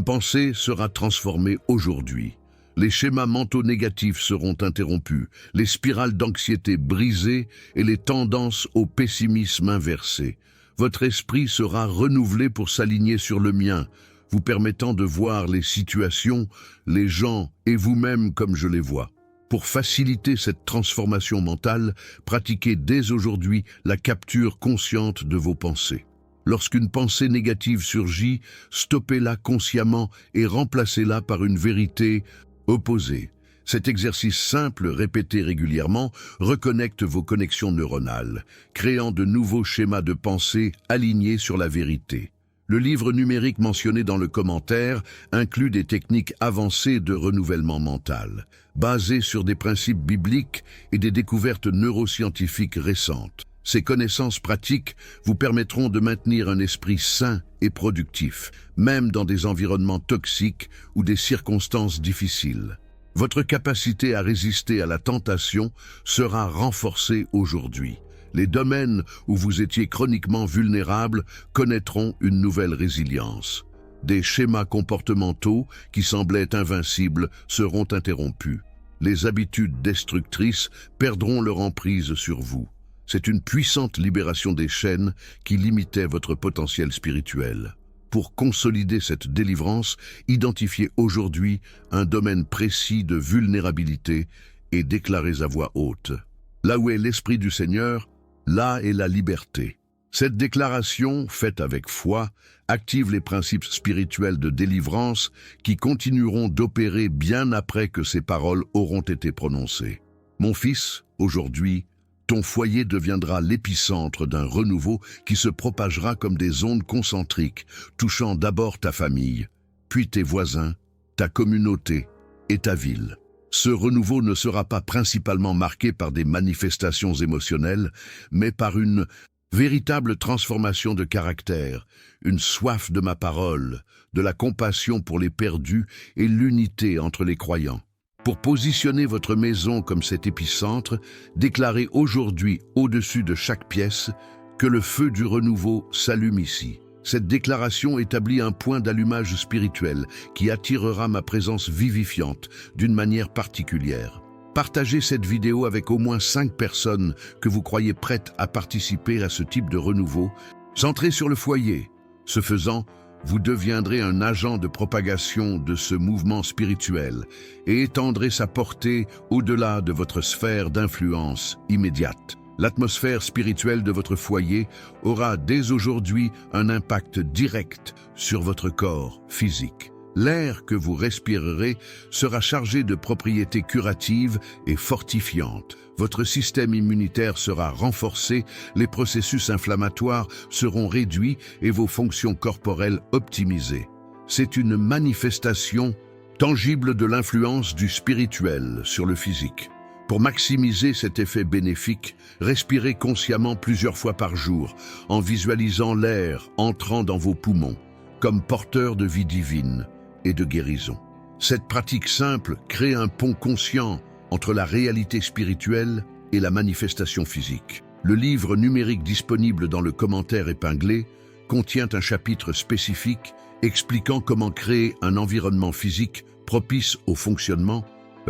pensée sera transformée aujourd'hui. Les schémas mentaux négatifs seront interrompus, les spirales d'anxiété brisées et les tendances au pessimisme inversées. Votre esprit sera renouvelé pour s'aligner sur le mien, vous permettant de voir les situations, les gens et vous-même comme je les vois. Pour faciliter cette transformation mentale, pratiquez dès aujourd'hui la capture consciente de vos pensées. Lorsqu'une pensée négative surgit, stoppez-la consciemment et remplacez-la par une vérité opposée. Cet exercice simple, répété régulièrement, reconnecte vos connexions neuronales, créant de nouveaux schémas de pensée alignés sur la vérité. Le livre numérique mentionné dans le commentaire inclut des techniques avancées de renouvellement mental, basées sur des principes bibliques et des découvertes neuroscientifiques récentes. Ces connaissances pratiques vous permettront de maintenir un esprit sain et productif, même dans des environnements toxiques ou des circonstances difficiles. Votre capacité à résister à la tentation sera renforcée aujourd'hui. Les domaines où vous étiez chroniquement vulnérable connaîtront une nouvelle résilience. Des schémas comportementaux qui semblaient invincibles seront interrompus. Les habitudes destructrices perdront leur emprise sur vous. C'est une puissante libération des chaînes qui limitaient votre potentiel spirituel. Pour consolider cette délivrance, identifiez aujourd'hui un domaine précis de vulnérabilité et déclarez à voix haute. Là où est l'Esprit du Seigneur, là est la liberté. Cette déclaration, faite avec foi, active les principes spirituels de délivrance qui continueront d'opérer bien après que ces paroles auront été prononcées. Mon fils, aujourd'hui, ton foyer deviendra l'épicentre d'un renouveau qui se propagera comme des ondes concentriques, touchant d'abord ta famille, puis tes voisins, ta communauté et ta ville. Ce renouveau ne sera pas principalement marqué par des manifestations émotionnelles, mais par une véritable transformation de caractère, une soif de ma parole, de la compassion pour les perdus et l'unité entre les croyants. Pour positionner votre maison comme cet épicentre, déclarez aujourd'hui au-dessus de chaque pièce que le feu du renouveau s'allume ici. Cette déclaration établit un point d'allumage spirituel qui attirera ma présence vivifiante d'une manière particulière. Partagez cette vidéo avec au moins 5 personnes que vous croyez prêtes à participer à ce type de renouveau. Centrez sur le foyer. Ce faisant, vous deviendrez un agent de propagation de ce mouvement spirituel et étendrez sa portée au-delà de votre sphère d'influence immédiate. L'atmosphère spirituelle de votre foyer aura dès aujourd'hui un impact direct sur votre corps physique. L'air que vous respirerez sera chargé de propriétés curatives et fortifiantes. Votre système immunitaire sera renforcé, les processus inflammatoires seront réduits et vos fonctions corporelles optimisées. C'est une manifestation tangible de l'influence du spirituel sur le physique. Pour maximiser cet effet bénéfique, respirez consciemment plusieurs fois par jour, en visualisant l'air entrant dans vos poumons, comme porteur de vie divine et de guérison. Cette pratique simple crée un pont conscient entre la réalité spirituelle et la manifestation physique. Le livre numérique disponible dans le commentaire épinglé contient un chapitre spécifique expliquant comment créer un environnement physique propice au fonctionnement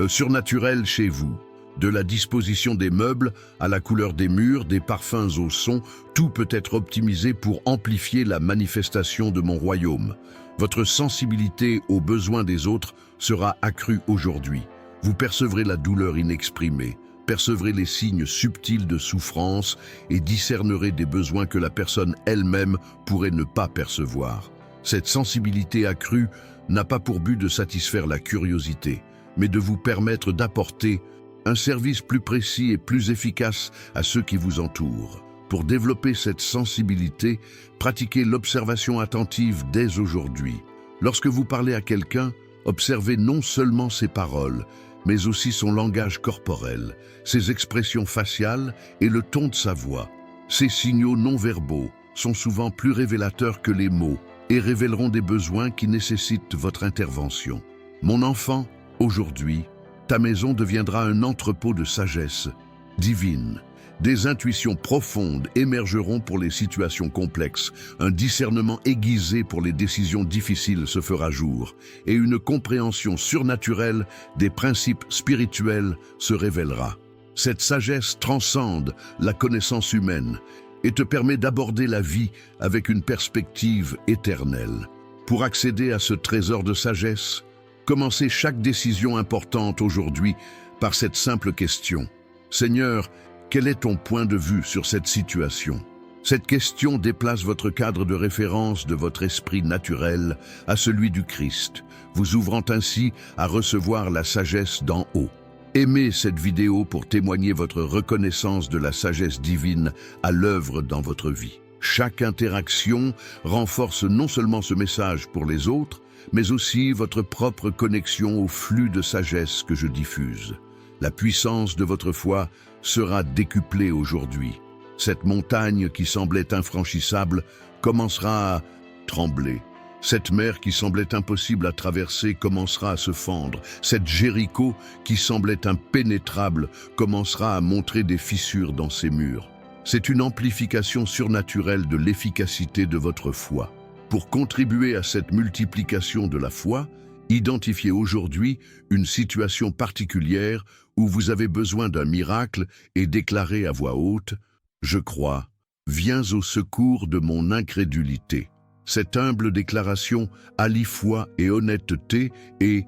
surnaturel chez vous. De la disposition des meubles à la couleur des murs, des parfums au son, tout peut être optimisé pour amplifier la manifestation de mon royaume. Votre sensibilité aux besoins des autres sera accrue aujourd'hui. Vous percevrez la douleur inexprimée, percevrez les signes subtils de souffrance et discernerez des besoins que la personne elle-même pourrait ne pas percevoir. Cette sensibilité accrue n'a pas pour but de satisfaire la curiosité, mais de vous permettre d'apporter un service plus précis et plus efficace à ceux qui vous entourent. Pour développer cette sensibilité, pratiquez l'observation attentive dès aujourd'hui. Lorsque vous parlez à quelqu'un, observez non seulement ses paroles, mais aussi son langage corporel, ses expressions faciales et le ton de sa voix. Ces signaux non-verbaux sont souvent plus révélateurs que les mots et révéleront des besoins qui nécessitent votre intervention. Mon enfant, aujourd'hui, ta maison deviendra un entrepôt de sagesse divine. Des intuitions profondes émergeront pour les situations complexes, un discernement aiguisé pour les décisions difficiles se fera jour, et une compréhension surnaturelle des principes spirituels se révélera. Cette sagesse transcende la connaissance humaine et te permet d'aborder la vie avec une perspective éternelle. Pour accéder à ce trésor de sagesse, commencez chaque décision importante aujourd'hui par cette simple question. Seigneur, quel est ton point de vue sur cette situation? Cette question déplace votre cadre de référence de votre esprit naturel à celui du Christ, vous ouvrant ainsi à recevoir la sagesse d'en haut. Aimez cette vidéo pour témoigner votre reconnaissance de la sagesse divine à l'œuvre dans votre vie. Chaque interaction renforce non seulement ce message pour les autres, mais aussi votre propre connexion au flux de sagesse que je diffuse. La puissance de votre foi sera décuplée aujourd'hui. Cette montagne qui semblait infranchissable commencera à trembler. Cette mer qui semblait impossible à traverser commencera à se fendre. Cette Jéricho qui semblait impénétrable commencera à montrer des fissures dans ses murs. C'est une amplification surnaturelle de l'efficacité de votre foi. Pour contribuer à cette multiplication de la foi, identifiez aujourd'hui une situation particulière où vous avez besoin d'un miracle et déclarez à voix haute « Je crois, viens au secours de mon incrédulité ». Cette humble déclaration allie foi et honnêteté et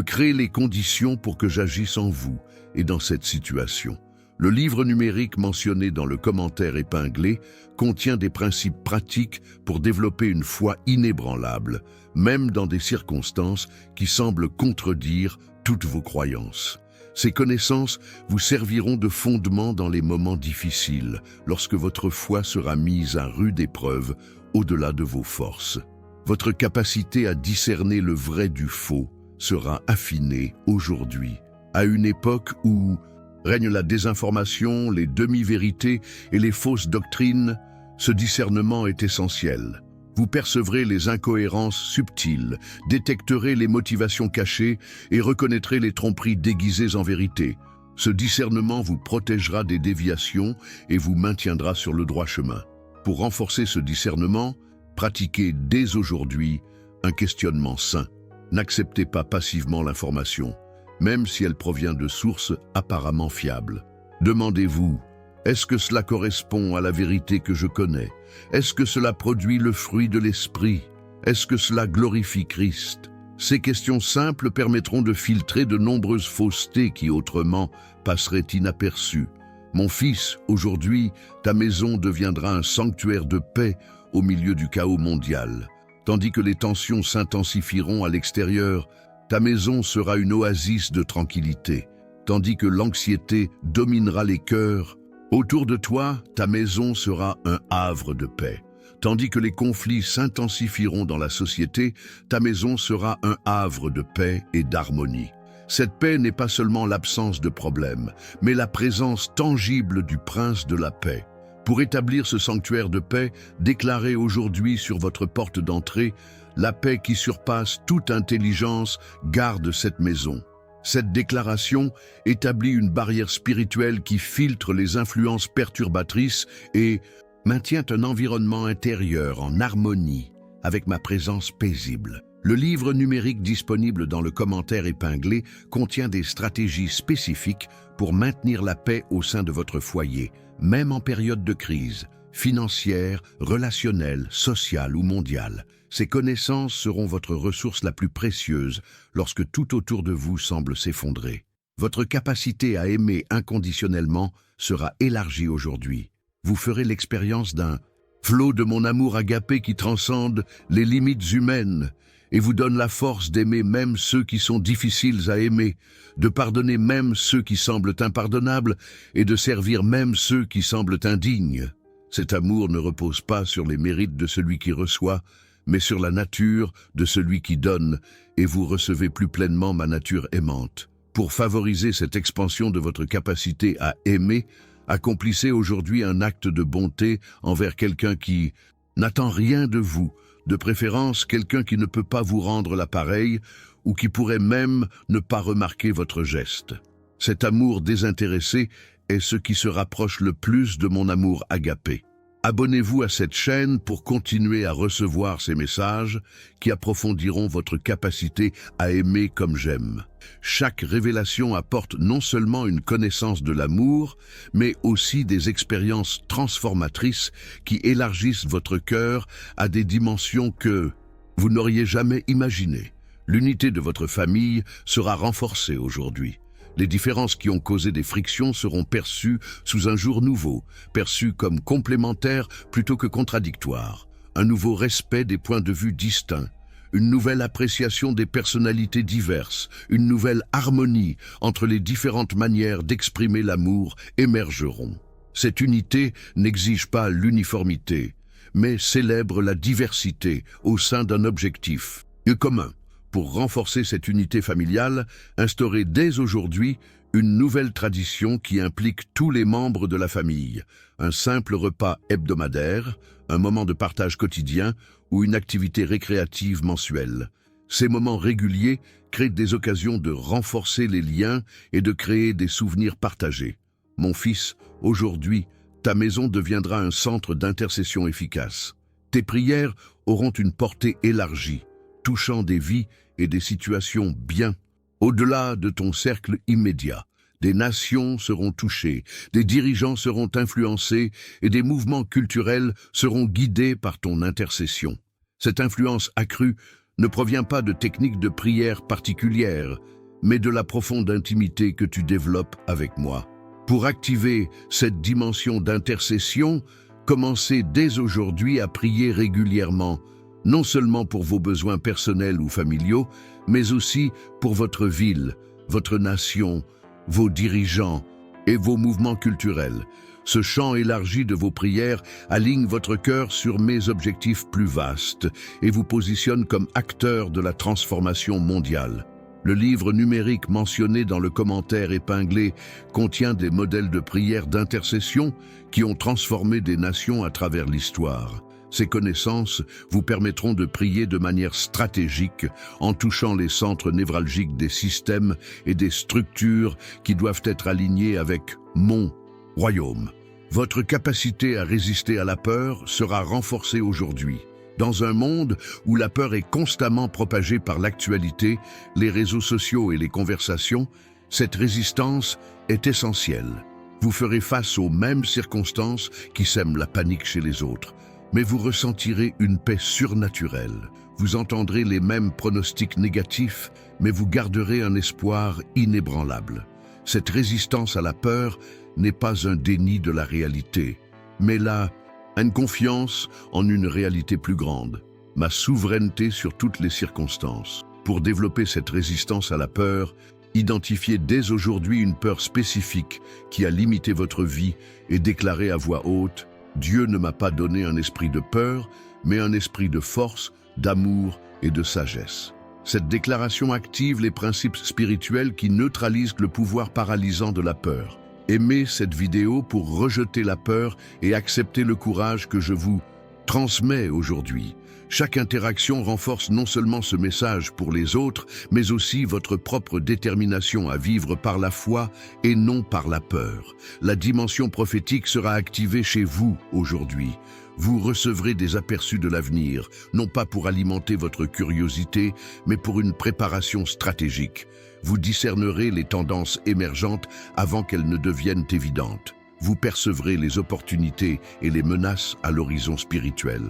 crée les conditions pour que j'agisse en vous et dans cette situation. Le livre numérique mentionné dans le commentaire épinglé contient des principes pratiques pour développer une foi inébranlable, même dans des circonstances qui semblent contredire toutes vos croyances. Ces connaissances vous serviront de fondement dans les moments difficiles, lorsque votre foi sera mise à rude épreuve au-delà de vos forces. Votre capacité à discerner le vrai du faux sera affinée aujourd'hui, à une époque où règne la désinformation, les demi-vérités et les fausses doctrines. Ce discernement est essentiel. Vous percevrez les incohérences subtiles, détecterez les motivations cachées et reconnaîtrez les tromperies déguisées en vérité. Ce discernement vous protégera des déviations et vous maintiendra sur le droit chemin. Pour renforcer ce discernement, pratiquez dès aujourd'hui un questionnement sain. N'acceptez pas passivement l'information, même si elle provient de sources apparemment fiables. Demandez-vous, est-ce que cela correspond à la vérité que je connais? Est-ce que cela produit le fruit de l'esprit? Est-ce que cela glorifie Christ? Ces questions simples permettront de filtrer de nombreuses faussetés qui autrement passeraient inaperçues. Mon fils, aujourd'hui, ta maison deviendra un sanctuaire de paix au milieu du chaos mondial. Tandis que les tensions s'intensifieront à l'extérieur, ta maison sera une oasis de tranquillité. Tandis que l'anxiété dominera les cœurs, autour de toi, ta maison sera un havre de paix. Tandis que les conflits s'intensifieront dans la société, ta maison sera un havre de paix et d'harmonie. Cette paix n'est pas seulement l'absence de problèmes, mais la présence tangible du prince de la paix. Pour établir ce sanctuaire de paix, déclarez aujourd'hui sur votre porte d'entrée « La paix qui surpasse toute intelligence garde cette maison ». Cette déclaration établit une barrière spirituelle qui filtre les influences perturbatrices et maintient un environnement intérieur en harmonie avec ma présence paisible. Le livre numérique disponible dans le commentaire épinglé contient des stratégies spécifiques pour maintenir la paix au sein de votre foyer, même en période de crise, financière, relationnelle, sociale ou mondiale. Ces connaissances seront votre ressource la plus précieuse lorsque tout autour de vous semble s'effondrer. Votre capacité à aimer inconditionnellement sera élargie aujourd'hui. Vous ferez l'expérience d'un flot de mon amour agapé qui transcende les limites humaines et vous donne la force d'aimer même ceux qui sont difficiles à aimer, de pardonner même ceux qui semblent impardonnables et de servir même ceux qui semblent indignes. Cet amour ne repose pas sur les mérites de celui qui reçoit, mais sur la nature de celui qui donne, et vous recevez plus pleinement ma nature aimante. Pour favoriser cette expansion de votre capacité à aimer, accomplissez aujourd'hui un acte de bonté envers quelqu'un qui n'attend rien de vous, de préférence quelqu'un qui ne peut pas vous rendre l'appareil ou qui pourrait même ne pas remarquer votre geste. Cet amour désintéressé est ce qui se rapproche le plus de mon amour agapé. Abonnez-vous à cette chaîne pour continuer à recevoir ces messages qui approfondiront votre capacité à aimer comme j'aime. Chaque révélation apporte non seulement une connaissance de l'amour, mais aussi des expériences transformatrices qui élargissent votre cœur à des dimensions que vous n'auriez jamais imaginées. L'unité de votre famille sera renforcée aujourd'hui. Les différences qui ont causé des frictions seront perçues sous un jour nouveau, perçues comme complémentaires plutôt que contradictoires. Un nouveau respect des points de vue distincts, une nouvelle appréciation des personnalités diverses, une nouvelle harmonie entre les différentes manières d'exprimer l'amour émergeront. Cette unité n'exige pas l'uniformité, mais célèbre la diversité au sein d'un objectif commun. Pour renforcer cette unité familiale, instaurez dès aujourd'hui une nouvelle tradition qui implique tous les membres de la famille. Un simple repas hebdomadaire, un moment de partage quotidien ou une activité récréative mensuelle. Ces moments réguliers créent des occasions de renforcer les liens et de créer des souvenirs partagés. Mon fils, aujourd'hui, ta maison deviendra un centre d'intercession efficace. Tes prières auront une portée élargie, touchant des vies et des situations bien au-delà de ton cercle immédiat. Des nations seront touchées, des dirigeants seront influencés et des mouvements culturels seront guidés par ton intercession. Cette influence accrue ne provient pas de techniques de prière particulières, mais de la profonde intimité que tu développes avec moi. Pour activer cette dimension d'intercession, commencez dès aujourd'hui à prier régulièrement, non seulement pour vos besoins personnels ou familiaux, mais aussi pour votre ville, votre nation, vos dirigeants et vos mouvements culturels. Ce champ élargi de vos prières aligne votre cœur sur mes objectifs plus vastes et vous positionne comme acteur de la transformation mondiale. Le livre numérique mentionné dans le commentaire épinglé contient des modèles de prière d'intercession qui ont transformé des nations à travers l'histoire. Ces connaissances vous permettront de prier de manière stratégique en touchant les centres névralgiques des systèmes et des structures qui doivent être alignés avec mon royaume. Votre capacité à résister à la peur sera renforcée aujourd'hui. Dans un monde où la peur est constamment propagée par l'actualité, les réseaux sociaux et les conversations, cette résistance est essentielle. Vous ferez face aux mêmes circonstances qui sèment la panique chez les autres. Mais vous ressentirez une paix surnaturelle. Vous entendrez les mêmes pronostics négatifs, mais vous garderez un espoir inébranlable. Cette résistance à la peur n'est pas un déni de la réalité, mais là, une confiance en une réalité plus grande, ma souveraineté sur toutes les circonstances. Pour développer cette résistance à la peur, identifiez dès aujourd'hui une peur spécifique qui a limité votre vie et déclarez à voix haute: Dieu ne m'a pas donné un esprit de peur, mais un esprit de force, d'amour et de sagesse. Cette déclaration active les principes spirituels qui neutralisent le pouvoir paralysant de la peur. Aimez cette vidéo pour rejeter la peur et accepter le courage que je vous transmets aujourd'hui. Chaque interaction renforce non seulement ce message pour les autres, mais aussi votre propre détermination à vivre par la foi et non par la peur. La dimension prophétique sera activée chez vous aujourd'hui. Vous recevrez des aperçus de l'avenir, non pas pour alimenter votre curiosité, mais pour une préparation stratégique. Vous discernerez les tendances émergentes avant qu'elles ne deviennent évidentes. Vous percevrez les opportunités et les menaces à l'horizon spirituel.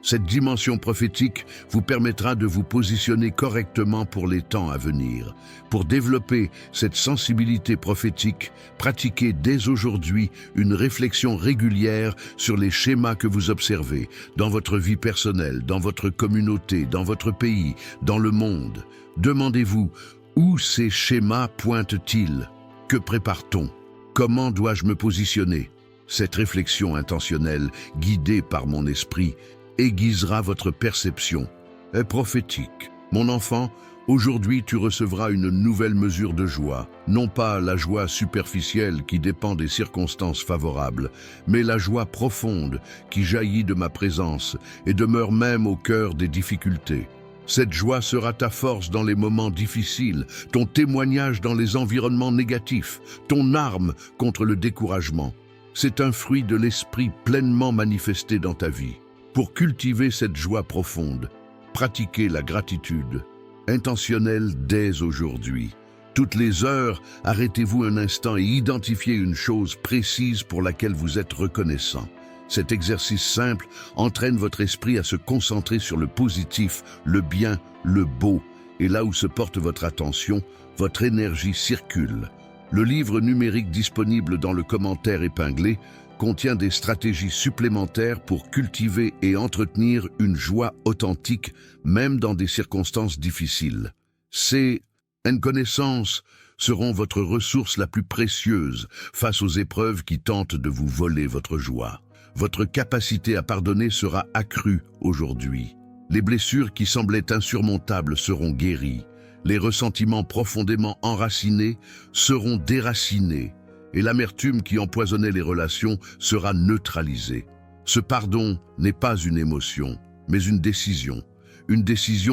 Cette dimension prophétique vous permettra de vous positionner correctement pour les temps à venir. Pour développer cette sensibilité prophétique, pratiquez dès aujourd'hui une réflexion régulière sur les schémas que vous observez dans votre vie personnelle, dans votre communauté, dans votre pays, dans le monde. Demandez-vous, où ces schémas pointent-ils? Que prépare-t-on? Comment dois-je me positionner? Cette réflexion intentionnelle, guidée par mon esprit, aiguisera votre perception. Est prophétique. Mon enfant, aujourd'hui tu recevras une nouvelle mesure de joie. Non pas la joie superficielle qui dépend des circonstances favorables, mais la joie profonde qui jaillit de ma présence et demeure même au cœur des difficultés. Cette joie sera ta force dans les moments difficiles, ton témoignage dans les environnements négatifs, ton arme contre le découragement. C'est un fruit de l'esprit pleinement manifesté dans ta vie. Pour cultiver cette joie profonde, pratiquez la gratitude, intentionnelle dès aujourd'hui. Toutes les heures, arrêtez-vous un instant et identifiez une chose précise pour laquelle vous êtes reconnaissant. Cet exercice simple entraîne votre esprit à se concentrer sur le positif, le bien, le beau. Et là où se porte votre attention, votre énergie circule. Le livre numérique disponible dans le commentaire épinglé contient des stratégies supplémentaires pour cultiver et entretenir une joie authentique, même dans des circonstances difficiles. Ces connaissances seront votre ressource la plus précieuse face aux épreuves qui tentent de vous voler votre joie. Votre capacité à pardonner sera accrue aujourd'hui. Les blessures qui semblaient insurmontables seront guéries. Les ressentiments profondément enracinés seront déracinés. Et l'amertume qui empoisonnait les relations sera neutralisée. Ce pardon n'est pas une émotion, mais une décision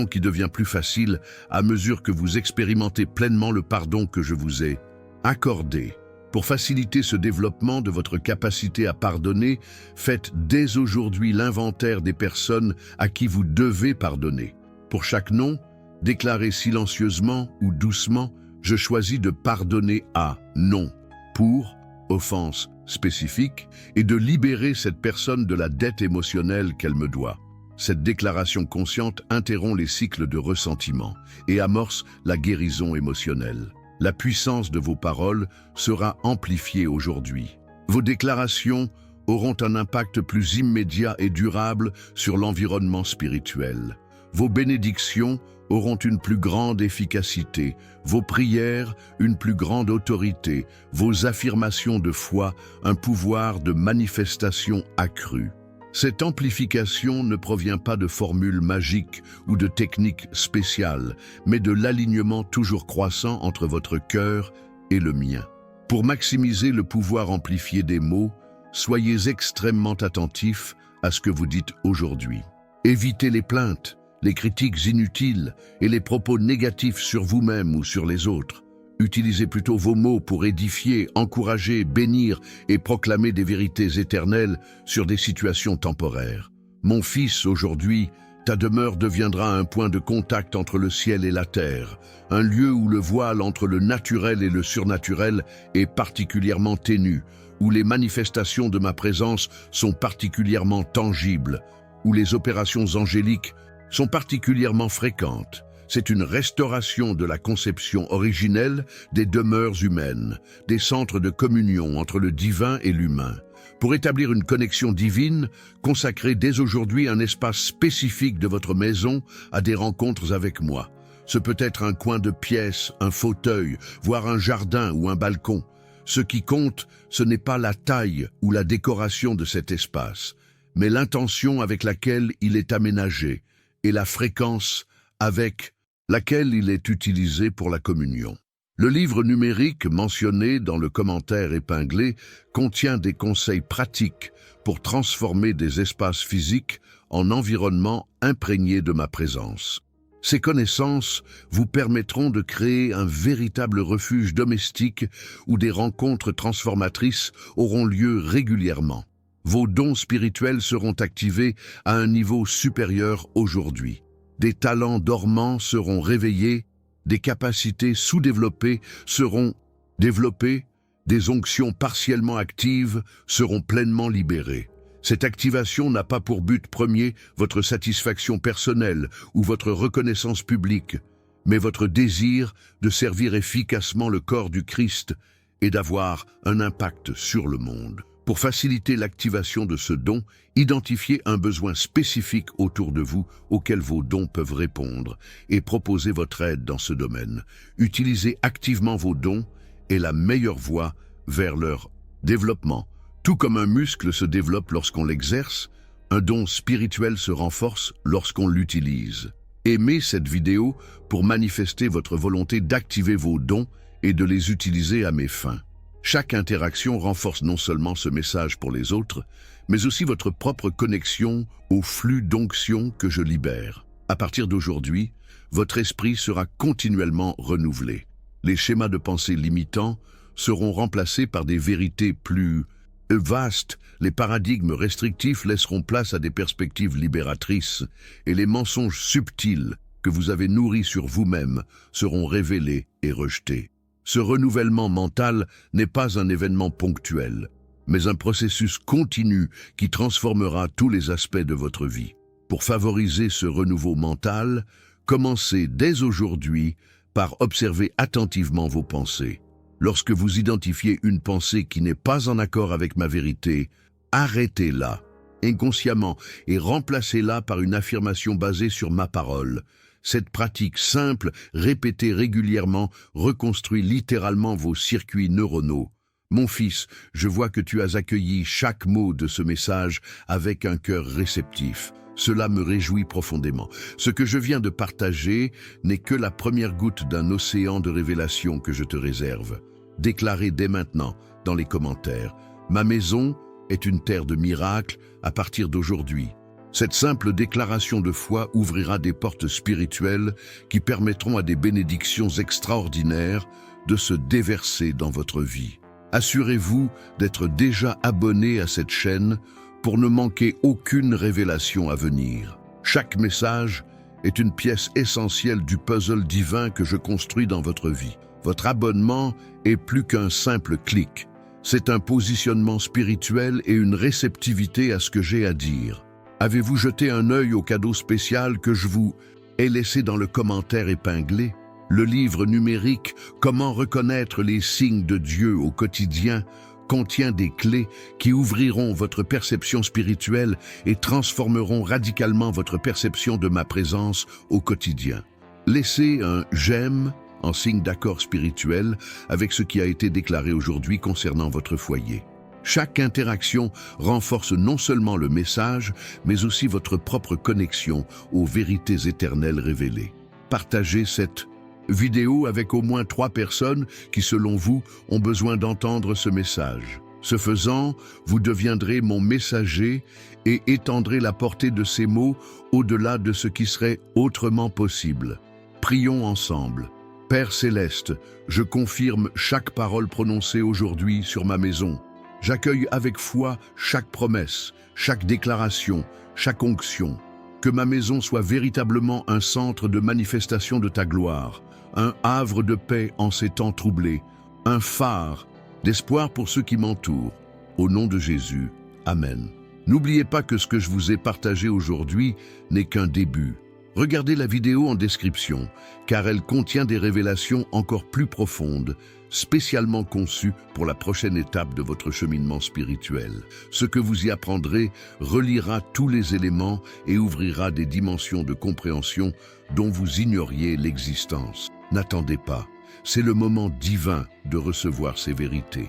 qui devient plus facile à mesure que vous expérimentez pleinement le pardon que je vous ai accordé. Pour faciliter ce développement de votre capacité à pardonner, faites dès aujourd'hui l'inventaire des personnes à qui vous devez pardonner. Pour chaque nom, déclarez silencieusement ou doucement « Je choisis de pardonner à non » pour offense spécifique et de libérer cette personne de la dette émotionnelle qu'elle me doit. Cette déclaration consciente interrompt les cycles de ressentiment et amorce la guérison émotionnelle. La puissance de vos paroles sera amplifiée aujourd'hui. Vos déclarations auront un impact plus immédiat et durable sur l'environnement spirituel. Vos bénédictions auront une plus grande efficacité, vos prières une plus grande autorité, vos affirmations de foi un pouvoir de manifestation accru. Cette amplification ne provient pas de formules magiques ou de techniques spéciales, mais de l'alignement toujours croissant entre votre cœur et le mien. Pour maximiser le pouvoir amplifié des mots, soyez extrêmement attentifs à ce que vous dites aujourd'hui. Évitez les plaintes, les critiques inutiles et les propos négatifs sur vous-même ou sur les autres. Utilisez plutôt vos mots pour édifier, encourager, bénir et proclamer des vérités éternelles sur des situations temporaires. Mon fils, aujourd'hui, ta demeure deviendra un point de contact entre le ciel et la terre, un lieu où le voile entre le naturel et le surnaturel est particulièrement ténu, où les manifestations de ma présence sont particulièrement tangibles, où les opérations angéliques sont particulièrement fréquentes. C'est une restauration de la conception originelle des demeures humaines, des centres de communion entre le divin et l'humain. Pour établir une connexion divine, consacrez dès aujourd'hui un espace spécifique de votre maison à des rencontres avec moi. Ce peut être un coin de pièce, un fauteuil, voire un jardin ou un balcon. Ce qui compte, ce n'est pas la taille ou la décoration de cet espace, mais l'intention avec laquelle il est aménagé et la fréquence avec laquelle il est utilisé pour la communion. Le livre numérique mentionné dans le commentaire épinglé contient des conseils pratiques pour transformer des espaces physiques en environnement imprégné de ma présence. Ces connaissances vous permettront de créer un véritable refuge domestique où des rencontres transformatrices auront lieu régulièrement. Vos dons spirituels seront activés à un niveau supérieur aujourd'hui. Des talents dormants seront réveillés, des capacités sous-développées seront développées, des onctions partiellement actives seront pleinement libérées. Cette activation n'a pas pour but premier votre satisfaction personnelle ou votre reconnaissance publique, mais votre désir de servir efficacement le corps du Christ et d'avoir un impact sur le monde. Pour faciliter l'activation de ce don, identifiez un besoin spécifique autour de vous auquel vos dons peuvent répondre et proposez votre aide dans ce domaine. Utilisez activement vos dons est la meilleure voie vers leur développement. Tout comme un muscle se développe lorsqu'on l'exerce, un don spirituel se renforce lorsqu'on l'utilise. Aimez cette vidéo pour manifester votre volonté d'activer vos dons et de les utiliser à mes fins. Chaque interaction renforce non seulement ce message pour les autres, mais aussi votre propre connexion au flux d'onction que je libère. À partir d'aujourd'hui, votre esprit sera continuellement renouvelé. Les schémas de pensée limitants seront remplacés par des vérités plus vastes, les paradigmes restrictifs laisseront place à des perspectives libératrices et les mensonges subtils que vous avez nourris sur vous-même seront révélés et rejetés. Ce renouvellement mental n'est pas un événement ponctuel, mais un processus continu qui transformera tous les aspects de votre vie. Pour favoriser ce renouveau mental, commencez dès aujourd'hui par observer attentivement vos pensées. Lorsque vous identifiez une pensée qui n'est pas en accord avec ma vérité, arrêtez-la inconsciemment et remplacez-la par une affirmation basée sur ma parole. Cette pratique simple, répétée régulièrement, reconstruit littéralement vos circuits neuronaux. Mon fils, je vois que tu as accueilli chaque mot de ce message avec un cœur réceptif. Cela me réjouit profondément. Ce que je viens de partager n'est que la première goutte d'un océan de révélations que je te réserve. Déclarez dès maintenant dans les commentaires « Ma maison est une terre de miracles à partir d'aujourd'hui ». Cette simple déclaration de foi ouvrira des portes spirituelles qui permettront à des bénédictions extraordinaires de se déverser dans votre vie. Assurez-vous d'être déjà abonné à cette chaîne pour ne manquer aucune révélation à venir. Chaque message est une pièce essentielle du puzzle divin que je construis dans votre vie. Votre abonnement est plus qu'un simple clic. C'est un positionnement spirituel et une réceptivité à ce que j'ai à dire. Avez-vous jeté un œil au cadeau spécial que je vous ai laissé dans le commentaire épinglé? Le livre numérique « Comment reconnaître les signes de Dieu au quotidien » contient des clés qui ouvriront votre perception spirituelle et transformeront radicalement votre perception de ma présence au quotidien. Laissez un « j'aime » en signe d'accord spirituel avec ce qui a été déclaré aujourd'hui concernant votre foyer. Chaque interaction renforce non seulement le message, mais aussi votre propre connexion aux vérités éternelles révélées. Partagez cette vidéo avec au moins 3 personnes qui, selon vous, ont besoin d'entendre ce message. Ce faisant, vous deviendrez mon messager et étendrez la portée de ces mots au-delà de ce qui serait autrement possible. Prions ensemble. Père Céleste, je confirme chaque parole prononcée aujourd'hui sur ma maison. J'accueille avec foi chaque promesse, chaque déclaration, chaque onction. Que ma maison soit véritablement un centre de manifestation de ta gloire, un havre de paix en ces temps troublés, un phare d'espoir pour ceux qui m'entourent. Au nom de Jésus, Amen. N'oubliez pas que ce que je vous ai partagé aujourd'hui n'est qu'un début. Regardez la vidéo en description, car elle contient des révélations encore plus profondes, spécialement conçues pour la prochaine étape de votre cheminement spirituel. Ce que vous y apprendrez reliera tous les éléments et ouvrira des dimensions de compréhension dont vous ignoriez l'existence. N'attendez pas, c'est le moment divin de recevoir ces vérités.